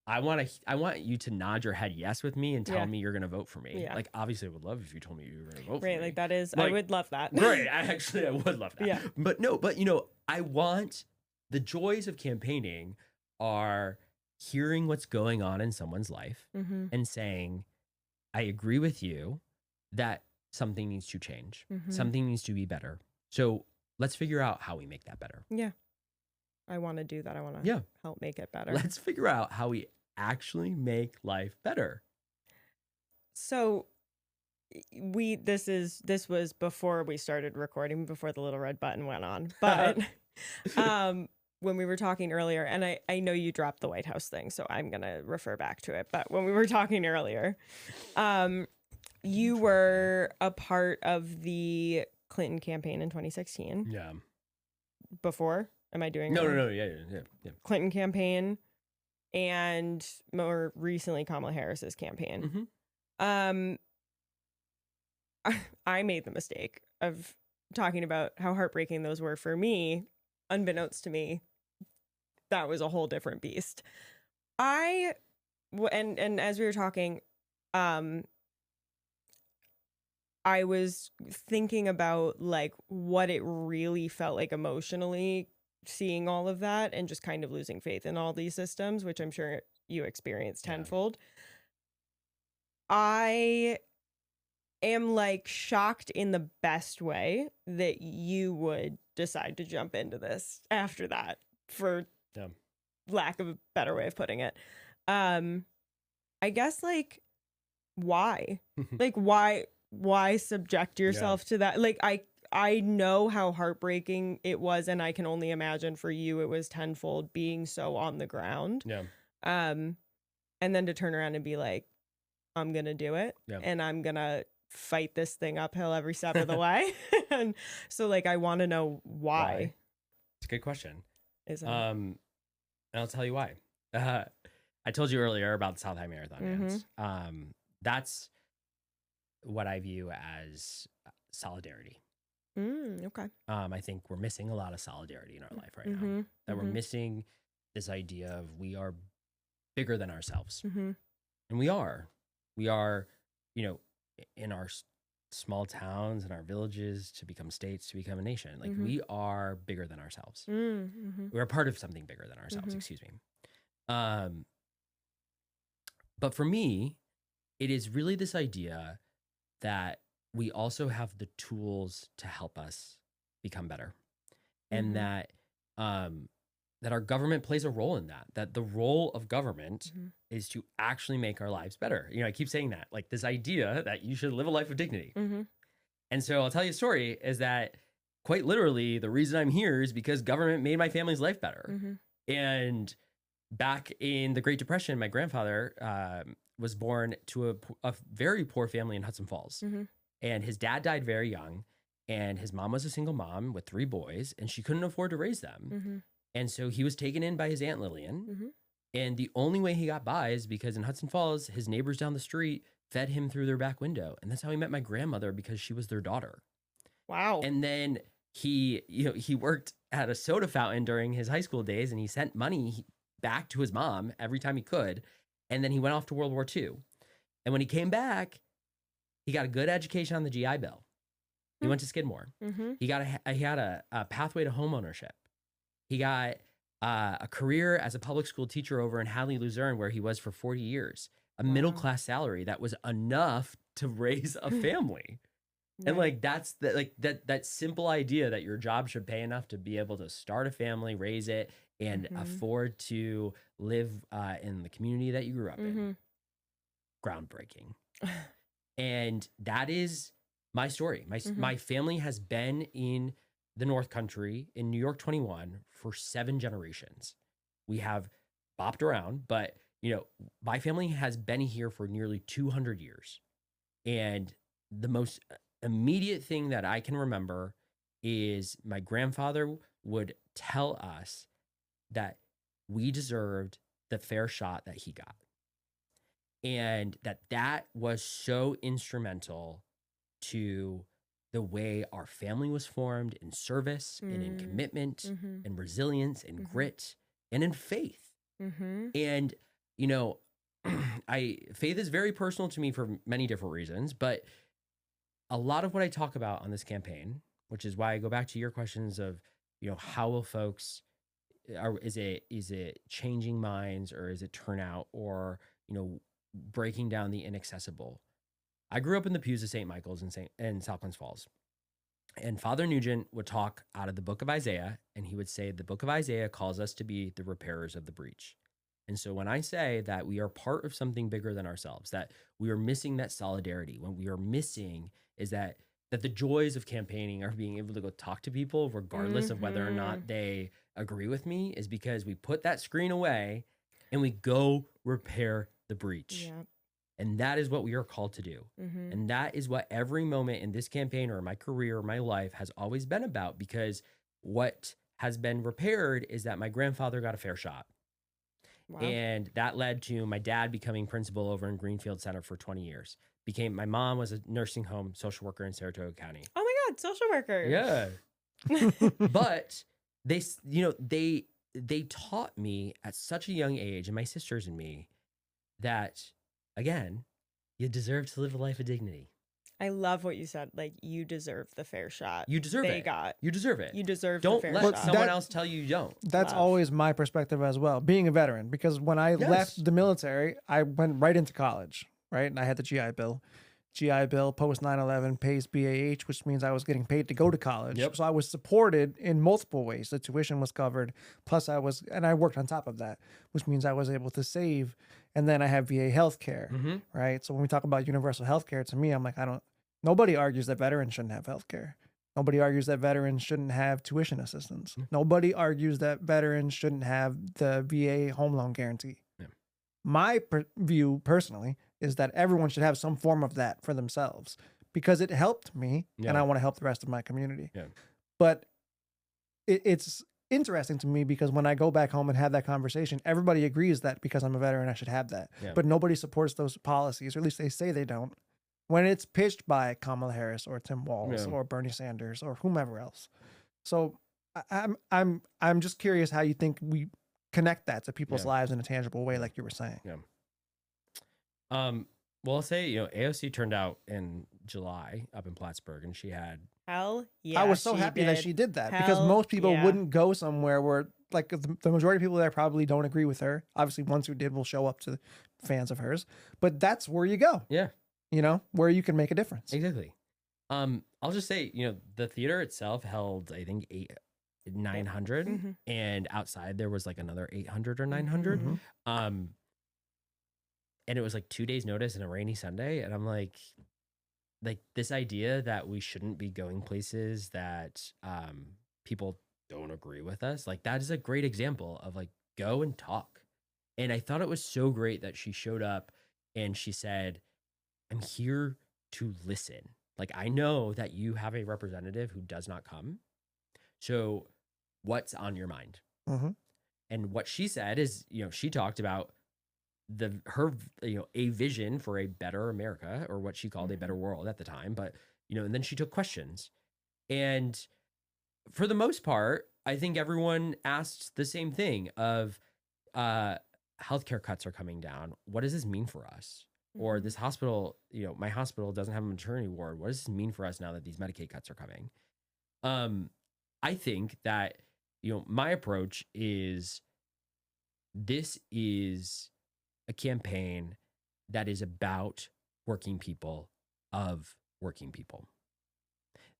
I want you to nod your head yes with me and tell Yeah. me you're going to vote for me. Yeah. Like obviously I would love if you told me you were going to vote for Right, me. like that is. I Like, would love that. Great. I would love that. Yeah. But I want the joys of campaigning are hearing what's going on in someone's life Mm-hmm. and saying, I agree with you that something needs to change. Mhm. Something needs to be better. So let's figure out how we make that better. Yeah. I want to do that. I want to Yeah. help make it better. Let's figure out how we actually make life better. So this was before we started recording, before the little red button went on. But when we were talking earlier, and I know you dropped the White House thing, so I'm gonna refer back to it. But when we were talking earlier, you were a part of the Clinton campaign in 2016. Yeah. Before? Am I doing No. wrong? Yeah. Clinton campaign, and more recently Kamala Harris's campaign. Mhm. I made the mistake of talking about how heartbreaking those were for me. Unbeknownst to me, that was a whole different beast. And as we were talking, I was thinking about like what it really felt like emotionally, seeing all of that and just kind of losing faith in all these systems, which I'm sure you experienced Yeah. tenfold. I am like shocked in the best way that you would decide to jump into this after that, for Yeah. lack of a better way of putting it. I guess like why? Like why subject yourself to that? Like I know how heartbreaking it was, and I can only imagine for you it was tenfold, being so on the ground. Yeah. And then to turn around and be like, I'm gonna do it, Yeah. and I'm gonna fight this thing uphill every step of the way. And so like I want to know why. It's a good question. Is it? And I'll tell you why. I told you earlier about the South High Marathon dance. That's what I view as solidarity. Okay. I think we're missing a lot of solidarity in our life right now. Mhm, That we're mhm. missing this idea of we are bigger than ourselves. Mm-hmm. And we are, in our small towns and our villages to become states, to become a nation. Like Mhm. we are bigger than ourselves. Mm-hmm. We're a part of something bigger than ourselves, Mhm. excuse me. Um, but for me, it is really this idea that we also have the tools to help us become better, and Mhm. that our government plays a role in that. That the role of government Mhm. is to actually make our lives better. You know, I keep saying that, like this idea that you should live a life of dignity. Mhm. And so I'll tell you a story is that quite literally the reason I'm here is because government made my family's life better. Mhm. And back in the Great Depression, my grandfather was born to a very poor family in Hudson Falls. Mhm. And his dad died very young. And his mom was a single mom with 3 boys, and she couldn't afford to raise them. Mhm. And so he was taken in by his Aunt Lillian. Mhm. And the only way he got by is because in Hudson Falls, his neighbors down the street fed him through their back window. And that's how he met my grandmother, because she was their daughter. Wow. And then he worked at a soda fountain during his high school days, and he sent money back to his mom every time he could. And then he went off to World War II. And when he came back, he got a good education on the GI Bill. He went to Skidmore. Mhm. He had a pathway to homeownership. He got a career as a public school teacher over in Hadley, Luzerne, where he was for 40 years. A Wow. middle class salary that was enough to raise a family. And Right. like that's that simple idea that your job should pay enough to be able to start a family, raise it, and Mhm. afford to live in the community that you grew up in. Mhm. Groundbreaking. And that is my story. Mhm. My family has been in the North Country in New York 21 for 7 generations. We have bopped around, but you know, my family has been here for nearly 200 years. And the most immediate thing that I can remember is my grandfather would tell us that we deserved the fair shot that he got. And that was so instrumental to the way our family was formed in service and in commitment Mhm. and resilience and Mhm. grit and in faith. Mhm. And, you know, faith is very personal to me for many different reasons, but a lot of what I talk about on this campaign, which is why I go back to your questions of, you know, how will folks, is it changing minds, or is it turnout, or, you know, breaking down the inaccessible? I grew up in the pews of St. Michael's in South Glens Falls. And Father Nugent would talk out of the book of Isaiah, and he would say, the book of Isaiah calls us to be the repairers of the breach. And so when I say that we are part of something bigger than ourselves, that we are missing that solidarity, when we are missing is that the joys of campaigning are being able to go talk to people regardless of whether or not they agree with me, is because we put that screen away and we go repair the breach. Yeah. And that is what we are called to do. Mhm. And that is what every moment in this campaign or my career or my life has always been about, because what has been repaired is that my grandfather got a fair shot. Wow. And that led to my dad becoming principal over in Greenfield Center for 20 years. My mom was a nursing home social worker in Saratoga County. Oh my God, social worker. Yeah. But they taught me at such a young age, and my sisters and me, that again, you deserve to live a life of dignity. I love what you said. Like, you deserve the fair shot. You deserve They it. got. You deserve it. You deserve Don't the fair let shot. someone else tell you you don't. That's Love. always my perspective as well, being a veteran, because when I Yes. left the military, I went right into college, right? And I had the GI Bill. GI Bill post 9/11 pays BAH, which means I was getting paid to go to college. Yep. So I was supported in multiple ways. The tuition was covered, plus I worked on top of that, which means I was able to save. And then I have VA healthcare, Mm-hmm. right? So when we talk about universal healthcare, to me, I'm like, nobody argues that veterans shouldn't have healthcare. Nobody argues that veterans shouldn't have tuition assistance. Yeah. Nobody argues that veterans shouldn't have the VA home loan guarantee. Yeah. My view personally is that everyone should have some form of that for themselves, because it helped me and I want to help the rest of my community. Yeah. But it's interesting to me because when I go back home and have that conversation, everybody agrees that because I'm a veteran, I should have that. Yeah. But nobody supports those policies, or at least they say they don't, when it's pitched by Kamala Harris or Tim Walz or Bernie Sanders or whomever else. So I'm just curious how you think we connect that to people's lives in a tangible way, like you were saying. Yeah. Well, I'll say, AOC turned out in July up in Plattsburgh, and she had. Hell yeah. I was so happy that she did that because most people wouldn't go somewhere where, like, the majority of people there probably don't agree with her. Obviously, ones who did will show up to fans of hers, but that's where you go. Yeah. Where you can make a difference. Exactly. I'll just say, the theater itself held, I think, 900, and outside there was like another 800 or 900. And it was like 2 days notice and a rainy Sunday. And I'm like this idea that we shouldn't be going places that people don't agree with us, like that is a great example of like, go and talk. And I thought it was so great that she showed up and she said, I'm here to listen. Like, I know that you have a representative who does not come. So what's on your mind? And what she said is, she talked about her a vision for a better America, or what she called a better world at the time. But, and then she took questions. And for the most part, I think everyone asked the same thing of healthcare cuts are coming down. What does this mean for us? Or this hospital, my hospital doesn't have a maternity ward. What does this mean for us now that these Medicaid cuts are coming? I think that, my approach is, this is a campaign that is about working people of working people.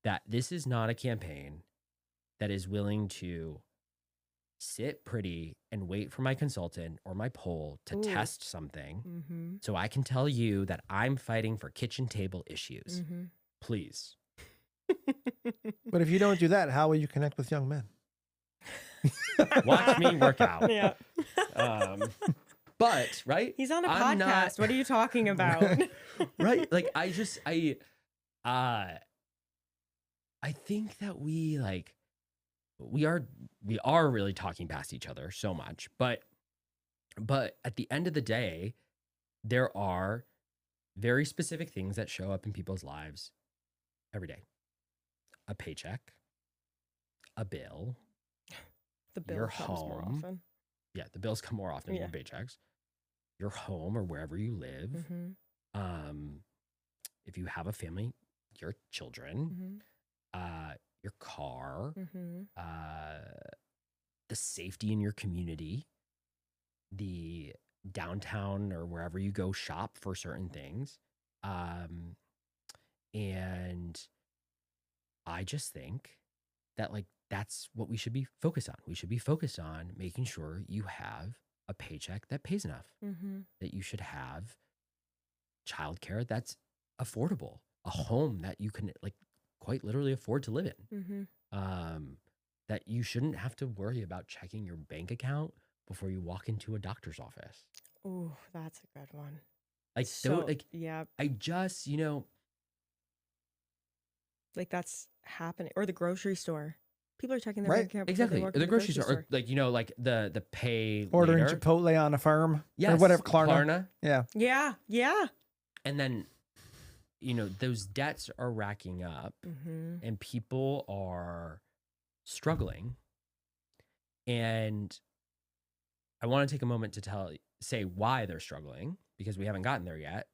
That this is not a campaign that is willing to sit pretty and wait for my consultant or my poll to test something so I can tell you that I'm fighting for kitchen table issues. Please. But if you don't do that, how will you connect with young men? Watch me work out. Yeah. But, right? He's on a podcast. What are you talking about? Right? Like, I think that we are really talking past each other so much, but at the end of the day, there are very specific things that show up in people's lives every day. A paycheck, a bill, The bill your comes more home. often. Yeah, the bills come more often than paychecks. Your home or wherever you live. If you have a family, your children, your car, the safety in your community, the downtown or wherever you go shop for certain things. And I just think that that's what we should be focused on. We should be focused on making sure you have a paycheck that pays enough, that you should have childcare that's affordable, a home that you can quite literally afford to live in. That you shouldn't have to worry about checking your bank account before you walk into a doctor's office. Oh, that's a good one. Yeah. I just, that's happening. Or the grocery store. People are checking their Right. bank account. Exactly. The grocery store. Or the pay Ordering later. Chipotle on Affirm. Yes. Or whatever, Klarna. Yeah. Yeah. Yeah. And then, those debts are racking up and people are struggling. And I want to take a moment to say why they're struggling, because we haven't gotten there yet.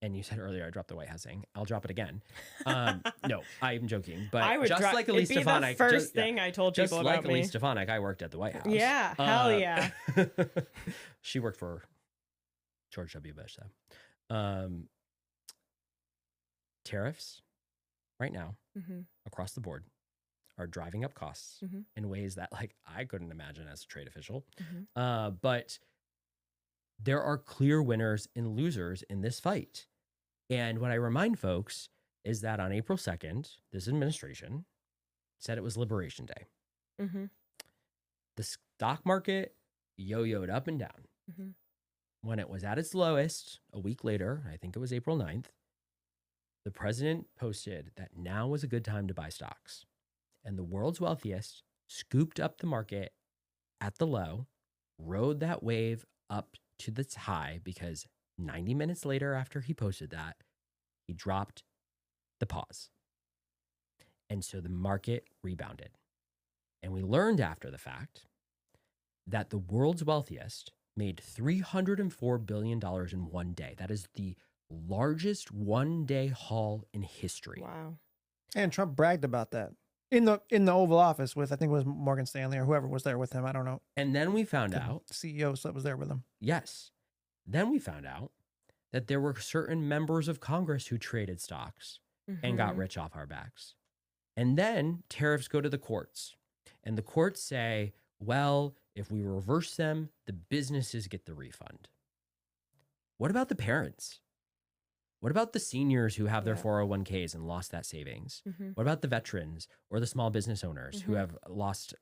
And you said earlier I dropped the White House thing. I'll drop it again. No, I'm joking. But I would just like Elise it'd be Stefanik, the first thing I told people about me. Elise Stefanik, I worked at the White House. Yeah, hell yeah. She worked for George W. Bush, though. Tariffs right now across the board are driving up costs in ways that I couldn't imagine as a trade official. But there are clear winners and losers in this fight. And what I remind folks is that on April 2nd, this administration said it was Liberation Day. The stock market yo-yoed up and down. When it was at its lowest, a week later, I think it was April 9th, the president posted that now was a good time to buy stocks. And the world's wealthiest scooped up the market at the low, rode that wave up to the high, because 90 minutes later after he posted that, he dropped the pause. And so the market rebounded. And we learned after the fact that the world's wealthiest made $304 billion in one day. That is the largest one-day haul in history. Wow. And Trump bragged about that in the Oval Office with, I think it was Morgan Stanley or whoever was there with him. I don't know. And then we found The out, CEO that was there with him. yes, then we found out that there were certain members of Congress who traded stocks and got rich off our backs. And then tariffs go to the courts, and the courts say, well, if we reverse them, the businesses get the refund. What about the parents? What about the seniors who have their 401ks and lost that savings? What about the veterans or the small business owners who have lost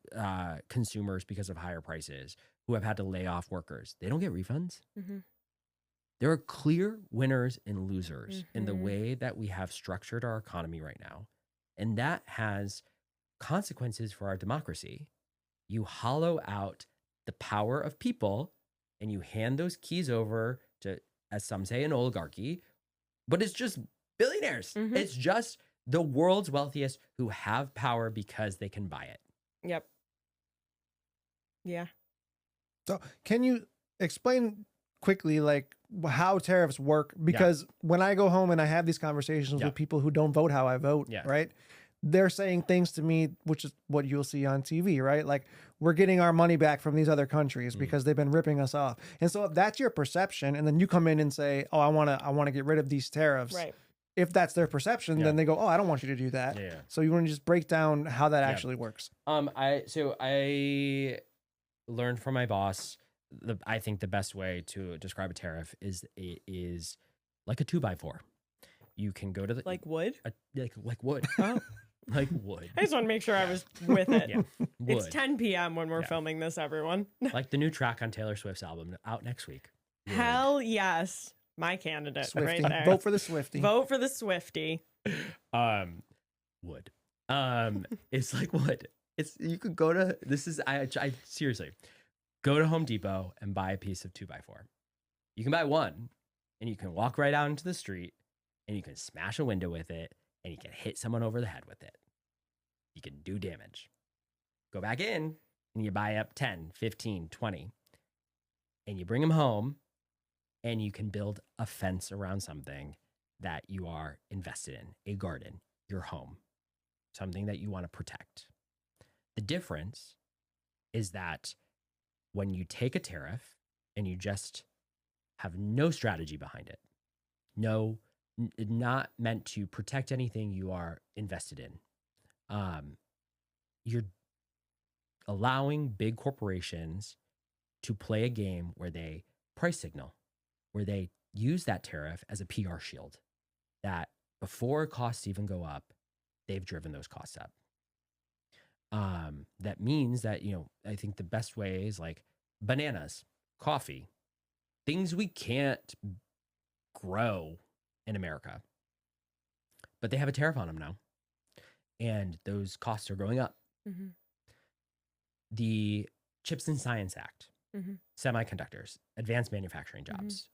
consumers because of higher prices, who have had to lay off workers? They don't get refunds. There are clear winners and losers in the way that we have structured our economy right now. And that has consequences for our democracy. You hollow out the power of people and you hand those keys over to, as some say, an oligarchy. But it's just billionaires. It's just the world's wealthiest who have power because they can buy it. Yep. Yeah. So can you explain quickly, like, how tariffs work? Because when I go home and I have these conversations with people who don't vote how I vote, right? They're saying things to me, which is what you'll see on TV, right? Like, we're getting our money back from these other countries because they've been ripping us off. And so if that's your perception, and then you come in and say, oh, I want to get rid of these tariffs. Right. If that's their perception, then they go, oh, I don't want you to do that. So you want to just break down how that actually works. I learned from my boss, I think the best way to describe a tariff is like a 2x4. You can go to the like wood? Like wood. Oh. Like wood. I just want to make sure I was with it. Wood. It's 10 p.m. when we're filming this, everyone. Like the new track on Taylor Swift's album out next week. Wood. Hell yes. My candidate Swiftie. right there. Vote for the Swiftie. Vote for the Swiftie. Wood. It's like wood. It's, you could go to, I seriously, go to Home Depot and buy a piece of 2x4. You can buy one and you can walk right out into the street and you can smash a window with it and you can hit someone over the head with it. You can do damage. Go back in and you buy up 10, 15, 20 and you bring them home and you can build a fence around something that you are invested in, a garden, your home, something that you want to protect. The difference is that when you take a tariff and you just have no strategy behind it, not meant to protect anything you are invested in, you're allowing big corporations to play a game where they price signal, where they use that tariff as a PR shield, that before costs even go up, they've driven those costs up. That means that, I think the best way is like bananas, coffee, things we can't grow in America, but they have a tariff on them now. And those costs are going up. The Chips and Science Act, semiconductors, advanced manufacturing jobs,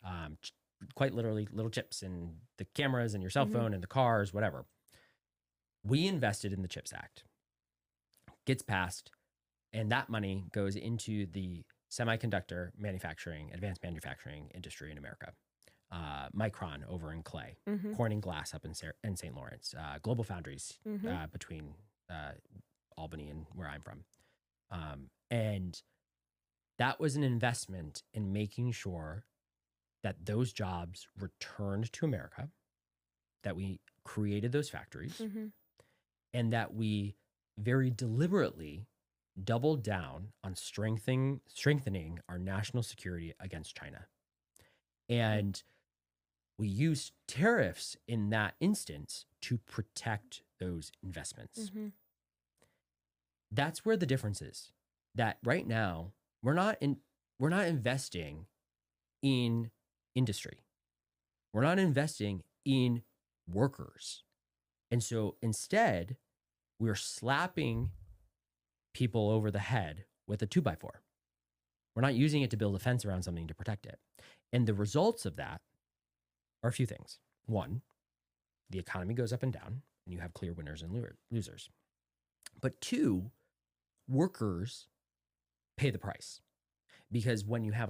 quite literally little chips in the cameras and your cell phone and the cars, whatever. We invested in the CHIPS Act, gets passed, and that money goes into the semiconductor manufacturing, advanced manufacturing industry in America. Micron over in Clay, Corning Glass up in St. Lawrence, Global Foundries between Albany and where I'm from. And that was an investment in making sure that those jobs returned to America, that we created those factories, and that we very deliberately doubled down on strengthening our national security against China. And we used tariffs in that instance to protect those investments. That's where the difference is. That right now we're not investing in industry. We're not investing in workers. And so instead, we're slapping people over the head with a 2x4. We're not using it to build a fence around something to protect it. And the results of that are a few things. One, the economy goes up and down, and you have clear winners and losers. But two, workers pay the price. Because when you have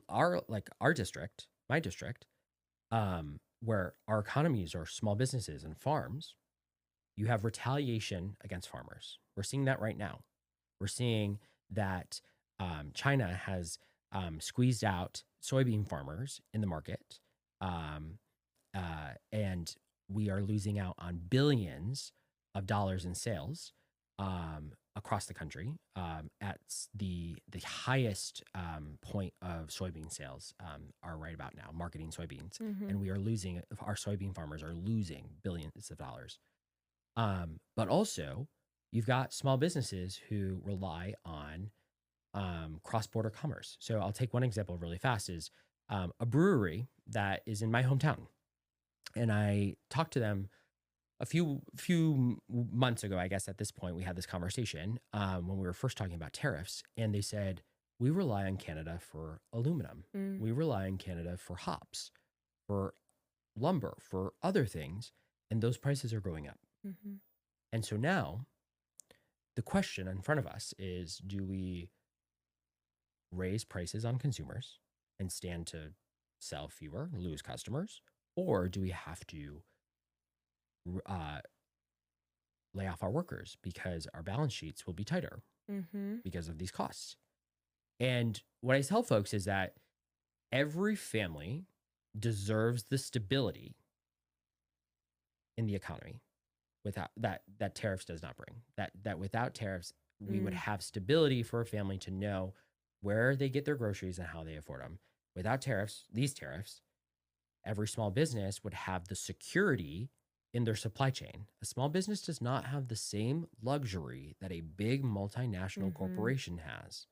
our district, my district, where our economies are small businesses and farms, you have retaliation against farmers. We're seeing that right now. We're seeing that China has squeezed out soybean farmers in the market, and we are losing out on billions of dollars in sales across the country. At the highest point of soybean sales are right about now, marketing soybeans, and we are losing. Our soybean farmers are losing billions of dollars. But also, you've got small businesses who rely on cross-border commerce. So I'll take one example really fast is a brewery that is in my hometown. And I talked to them a few months ago, I guess at this point, we had this conversation when we were first talking about tariffs. And they said, we rely on Canada for aluminum. We rely on Canada for hops, for lumber, for other things. And those prices are going up. And so now the question in front of us is, do we raise prices on consumers and stand to sell fewer, lose customers? Or do we have to lay off our workers because our balance sheets will be tighter because of these costs? And what I tell folks is that every family deserves the stability in the economy without that tariffs does not bring. That without tariffs, we would have stability for a family to know where they get their groceries and how they afford them. Without tariffs, these tariffs, every small business would have the security in their supply chain. A small business does not have the same luxury that a big multinational corporation has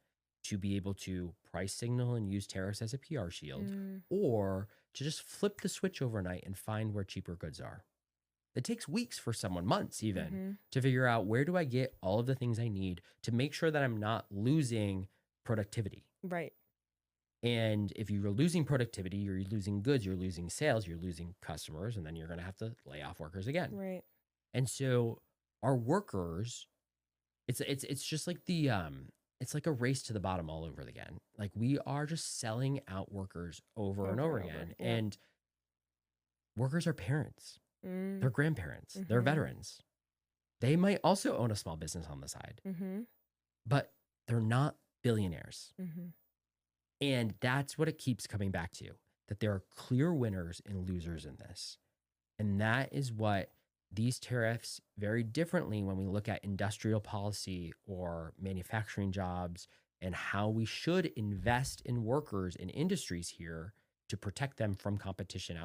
to be able to price signal and use tariffs as a PR shield, or to just flip the switch overnight and find where cheaper goods are. It takes weeks for someone, months even, to figure out where do I get all of the things I need to make sure that I'm not losing productivity. Right. And if you're losing productivity, you're losing goods, you're losing sales, you're losing customers, and then you're going to have to lay off workers again. Right. And so our workers, it's just like it's like a race to the bottom all over again. Like we are just selling out workers over and over again. Yeah. And workers are parents. They're grandparents. They're veterans. They might also own a small business on the side, but they're not billionaires. And that's what it keeps coming back to, that there are clear winners and losers in this. And that is what these tariffs, very differently when we look at industrial policy or manufacturing jobs and how we should invest in workers in industries here to protect them from competition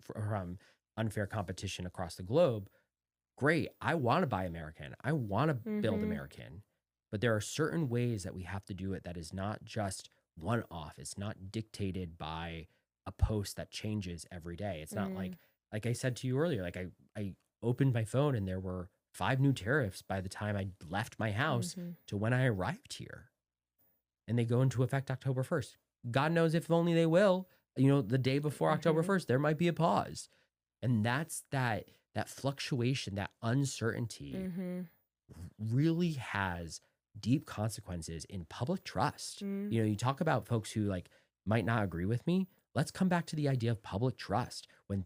from unfair competition across the globe. Great. I want to buy American. I want to build American. But there are certain ways that we have to do it that is not just one off. It's not dictated by a post that changes every day. It's not like I said to you earlier, like I opened my phone and there were 5 new tariffs by the time I left my house to when I arrived here. And they go into effect October 1st. God knows if only they will. You know, the day before October 1st, there might be a pause. And that's that fluctuation, that uncertainty really has deep consequences in public trust. You know, you talk about folks who like might not agree with me. Let's come back to the idea of public trust. When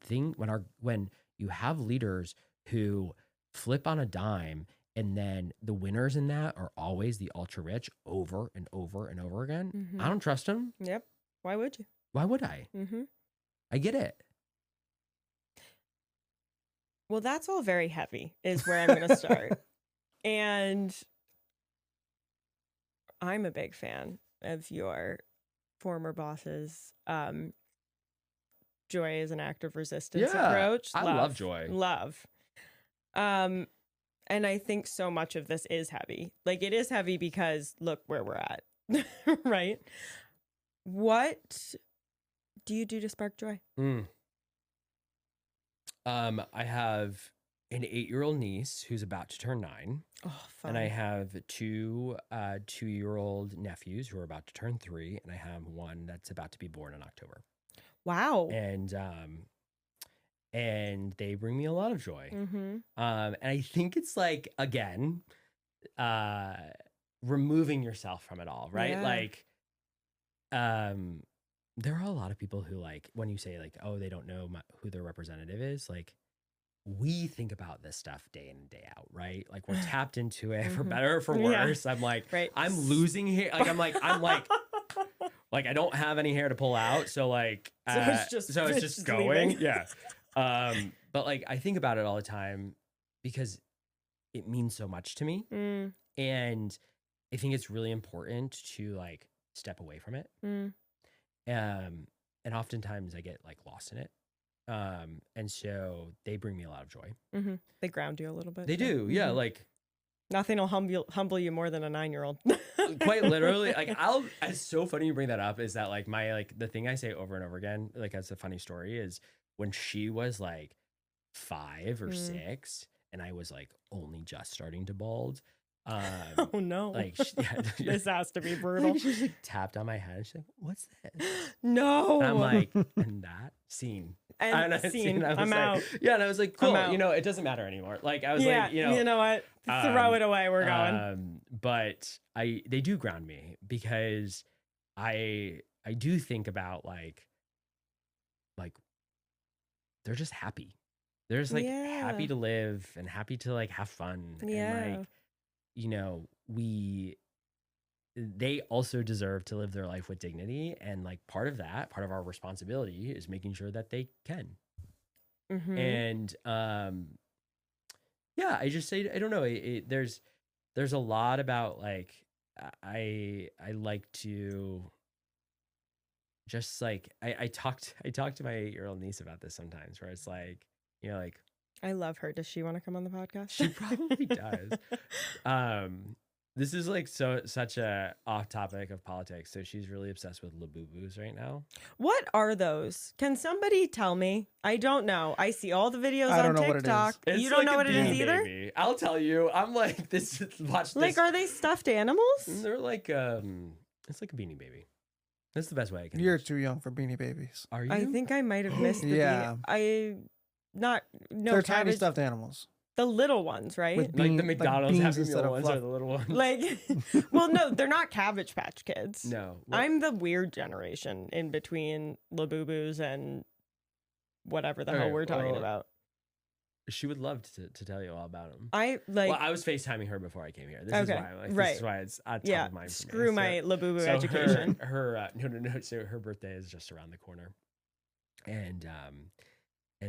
you have leaders who flip on a dime and then the winners in that are always the ultra rich over and over and over again, I don't trust them. Yep. Why would you? Why would I? I get it. Well, that's all very heavy is where I'm going to start. And I'm a big fan of your former boss's Joy as an act of resistance approach. I love Joy. Love. And I think so much of this is heavy. Like it is heavy because look where we're at, right? What do you do to spark joy? I have an 8-year-old niece who's about to turn 9. Oh, fun. And I have 2 2-year-old nephews who are about to turn 3, and I have one that's about to be born in October. Wow. And they bring me a lot of joy. And I think it's like, again, removing yourself from it all, right? Yeah. Like, there are a lot of people who like when you say like, oh, they don't know who their representative is, like we think about this stuff day in and day out, right? Like we're tapped into it for better or for worse. I'm like, I'm losing hair. Like I'm like like I don't have any hair to pull out, so like so it's just going. Leaving. Yeah. But like I think about it all the time because it means so much to me. And I think it's really important to like step away from it. And oftentimes I get like lost in it. And so they bring me a lot of joy. They ground you a little bit. They do. Yeah. Like nothing will humble you more than a 9-year-old. Quite literally. Like it's so funny you bring that up is that like the thing I say over and over again, like as a funny story is when she was like 5 or 6 and I was like only just starting to bald. Oh no! Like this has to be brutal. Like, she just like tapped on my head. And she's like, "What's this?" No. And I'm like, and that scene. And scene. I'm like, out. Yeah, and I was like, cool. You know, it doesn't matter anymore. Like I was like, you know what? Throw it away. We're going. But they do ground me because I do think about like they're just happy. They're just like happy to live and happy to like have fun. And like, you know, they also deserve to live their life with dignity. And like part of our responsibility is making sure that they can. And yeah, I just say, I don't know. There's a lot about like, I like to just like, I talk to my 8-year-old niece about this sometimes where it's like, you know, like, I love her. Does she want to come on the podcast? She probably does. This is like such a off topic of politics. So she's really obsessed with Labubus right now. What are those? Can somebody tell me? I don't know. I see all the videos on TikTok. You don't know what it is either? Baby. I'll tell you. I'm like watch this. Like, are they stuffed animals? They're like it's like a Beanie Baby. That's the best way I can. You're too young for Beanie Babies. Are you? I think I might have missed the They're tiny stuffed animals. The little ones, right? Like the McDonald's Happy Meal ones are the little ones. Like, well, no, they're not Cabbage Patch Kids. No. I'm the weird generation in between Labubus and whatever the hell we're talking about. She would love to tell you all about them. I was FaceTiming her before I came here. This is why. Like, this is why it's on top of mind for screw me. my Labubu education. No. So her birthday is just around the corner, and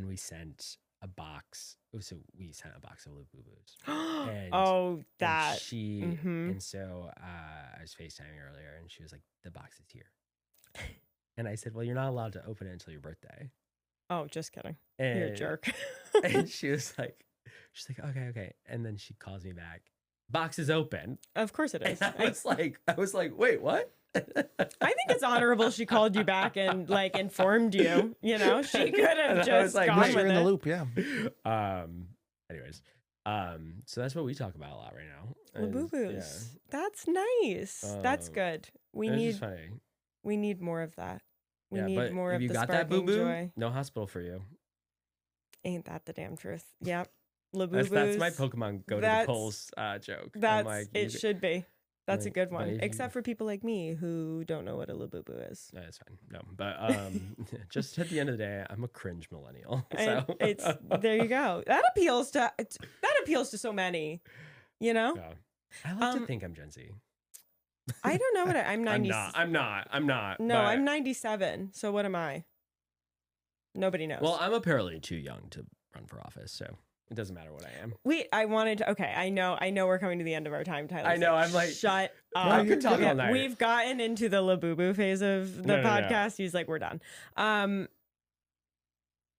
we sent a box. So we sent a box of Labubus. And so I was FaceTiming earlier, and she was like, "The box is here," and I said, "Well, you're not allowed to open it until your birthday." Oh, just kidding. You're a jerk. And she's like, okay. And then she calls me back. Box is open. Of course it is. And I was like, wait, what? I think it's honorable she called you back and like informed you. You know, she could have just like, gone with in the loop. Yeah. Anyways, so that's what we talk about a lot right now. Labubus. Yeah. That's nice. That's good. We need more of that. We need more of the sparkling joy. No hospital for you. Ain't that the damn truth? Yep. Labubus. That's my Pokemon go to the polls joke. It should be. That's a good one. Except for people like me who don't know what a Labubu is. No, that's fine. No, but just at the end of the day, I'm a cringe millennial. So it's there you go. That appeals to so many. You know? Yeah. I like to think I'm Gen Z. I don't know what I'm 90. I'm not. No, I'm 97. So what am I? Nobody knows. Well, I'm apparently too young to run for office, so it doesn't matter what I am. I know we're coming to the end of our time, Tyler. I know, I'm like, shut up. I could talk all night. We've gotten into the Labubu phase of the podcast. He's like, we're done.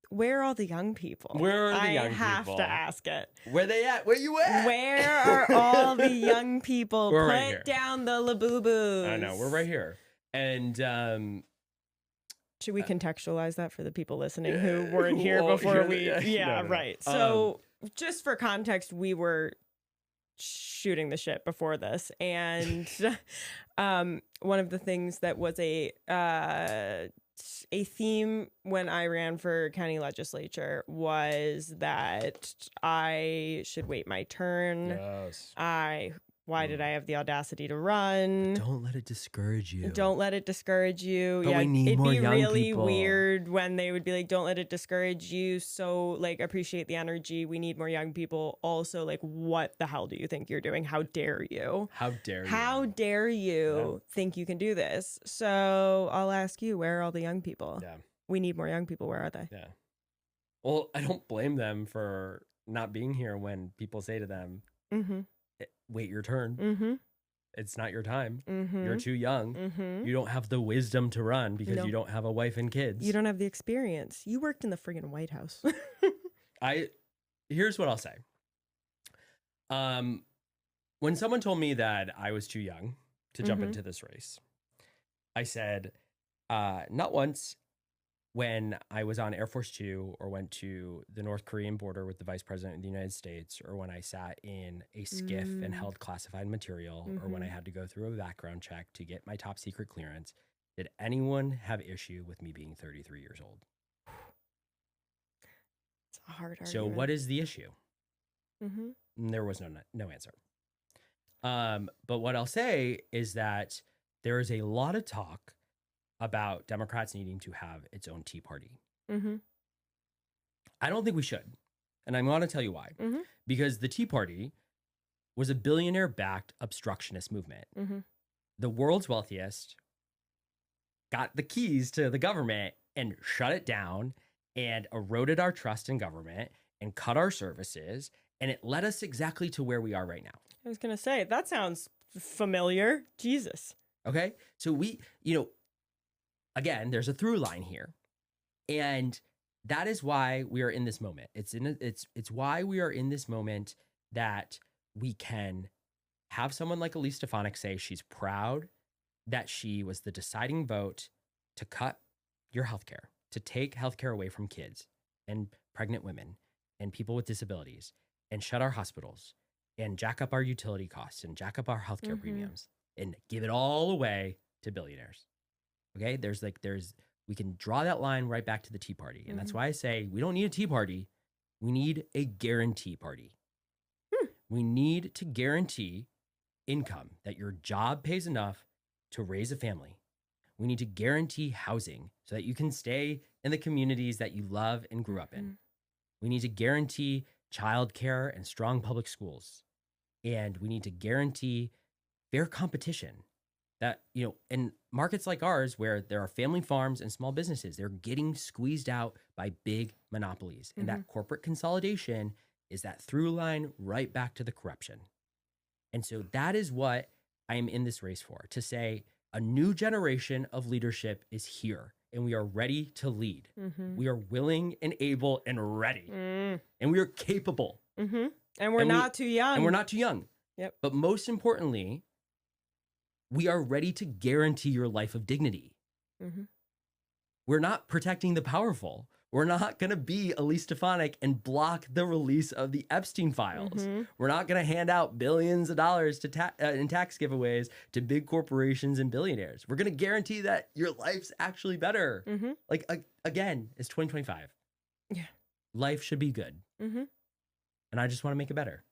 Where are all the young people? Where are the young people? I have to ask it. Where they at? Where you at? Where are all the young people? We're Put right down the Labubus. I know, we're right here. And should we contextualize that for the people listening who weren't here before we? Right. So just for context, we were shooting the shit before this, and one of the things that was a theme when I ran for county legislature was that I should wait my turn. Yes. I Why did I have the audacity to run? Don't let it discourage you. Don't let it discourage you. But we need more young it'd be really people. weird when they would be like, don't let it discourage you. So like, appreciate the energy. We need more young people. Also, like, what the hell do you think you're doing? How dare you? How dare you? How dare you think you can do this? So I'll ask you, where are all the young people? Yeah. We need more young people. Where are they? Yeah. Well, I don't blame them for not being here when people say to them, wait your turn. It's not your time. You're too young. You don't have the wisdom to run because you don't have a wife and kids. You don't have the experience. You worked in the friggin' White House. Here's what I'll say. When someone told me that I was too young to jump into this race, I said, not once when I was on Air Force Two or went to the North Korean border with the Vice President of the United States, or when I sat in a skiff and held classified material, or when I had to go through a background check to get my top secret clearance, did anyone have issue with me being 33 years old? It's a hard argument. So what is the issue? And there was no answer. But what I'll say is that there is a lot of talk about Democrats needing to have its own Tea Party. I don't think we should. And I'm going to tell you why. Because the Tea Party was a billionaire-backed obstructionist movement. The world's wealthiest got the keys to the government and shut it down and eroded our trust in government and cut our services. And it led us exactly to where we are right now. I was going to say, that sounds familiar. Jesus. Okay. So we, again, there's a through line here. And that is why we are in this moment. It's why we are in this moment that we can have someone like Elise Stefanik say she's proud that she was the deciding vote to cut your healthcare, to take healthcare away from kids and pregnant women and people with disabilities, and shut our hospitals and jack up our utility costs and jack up our healthcare premiums and give it all away to billionaires. Okay, we can draw that line right back to the Tea Party. And that's why I say we don't need a Tea Party. We need a guarantee party. We need to guarantee income, that your job pays enough to raise a family. We need to guarantee housing so that you can stay in the communities that you love and grew up in. We need to guarantee childcare and strong public schools. And we need to guarantee fair competition. That, in markets like ours, where there are family farms and small businesses, they're getting squeezed out by big monopolies. And that corporate consolidation is that through line right back to the corruption. And so that is what I am in this race for, to say a new generation of leadership is here and we are ready to lead. We are willing and able and ready. And we are capable. And we're not too young. And we're not too young. Yep. But most importantly, we are ready to guarantee your life of dignity. We're not protecting the powerful. We're not going to be Elise Stefanik and block the release of the Epstein files. We're not going to hand out billions of dollars to in tax giveaways to big corporations and billionaires. We're going to guarantee that your life's actually better. Like, again, it's 2025. Yeah. Life should be good. And I just want to make it better.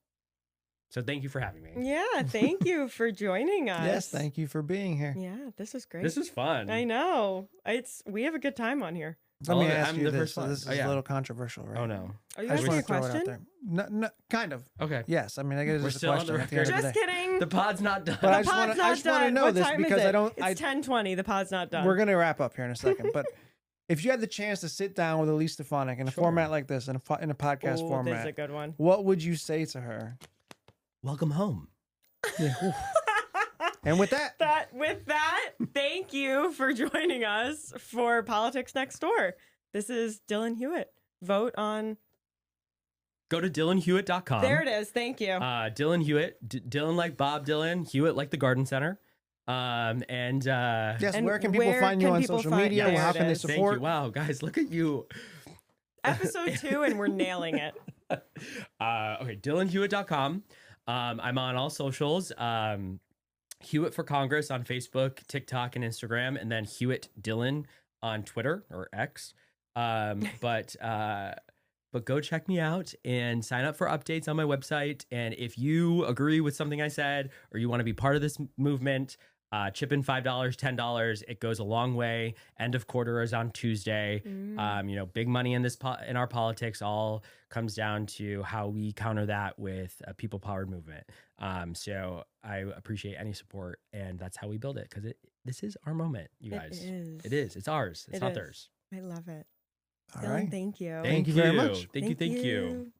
So thank you for having me. Yeah, thank you for joining us. Yes, thank you for being here. Yeah, this is great. This is fun. I know. We have a good time on here. Let me ask you this. So this is a little controversial, right? Oh, no. Are you I just asking a want to throw it out question? there. No, kind of. Okay. Yes. I mean, I guess We're it's a still on question. the at the end of the Just day. kidding. The pod's not done. But I The pod's just not want to done. know What this time is because it? I don't. It's 10:20. The pod's not done. We're going to wrap up here in a second. But if you had the chance to sit down with Elise Stefanik in a format like this, in a podcast Ooh, format, this is a good one. what would you say to her? Welcome home. Yeah. And with that, thank you for joining us for Politics Next Door. This is Dylan Hewitt. Vote on. Go to DylanHewitt.com. There it is. Thank you. Dylan Hewitt. Dylan like Bob Dylan. Hewitt like the Garden Center. yes, And where can people find you on social media? There How it can they is. Thank support? you. Wow, guys, look at you. Episode 2, and we're nailing it. Okay, DylanHewitt.com. I'm on all socials. Hewitt for Congress on Facebook, TikTok, and Instagram, and then Hewitt Dylan on Twitter or X. But but go check me out and sign up for updates on my website. And if you agree with something I said, or you want to be part of this movement, chip in $5, $10. It goes a long way. End of quarter is on Tuesday. Big money in this in our politics all comes down to how we counter that with a people-powered movement. So I appreciate any support, and that's how we build it, because this is our moment, you guys. It is. It's ours. It's not theirs. I love it. All Dylan, right. thank you. Thank you very much. Thank you. you.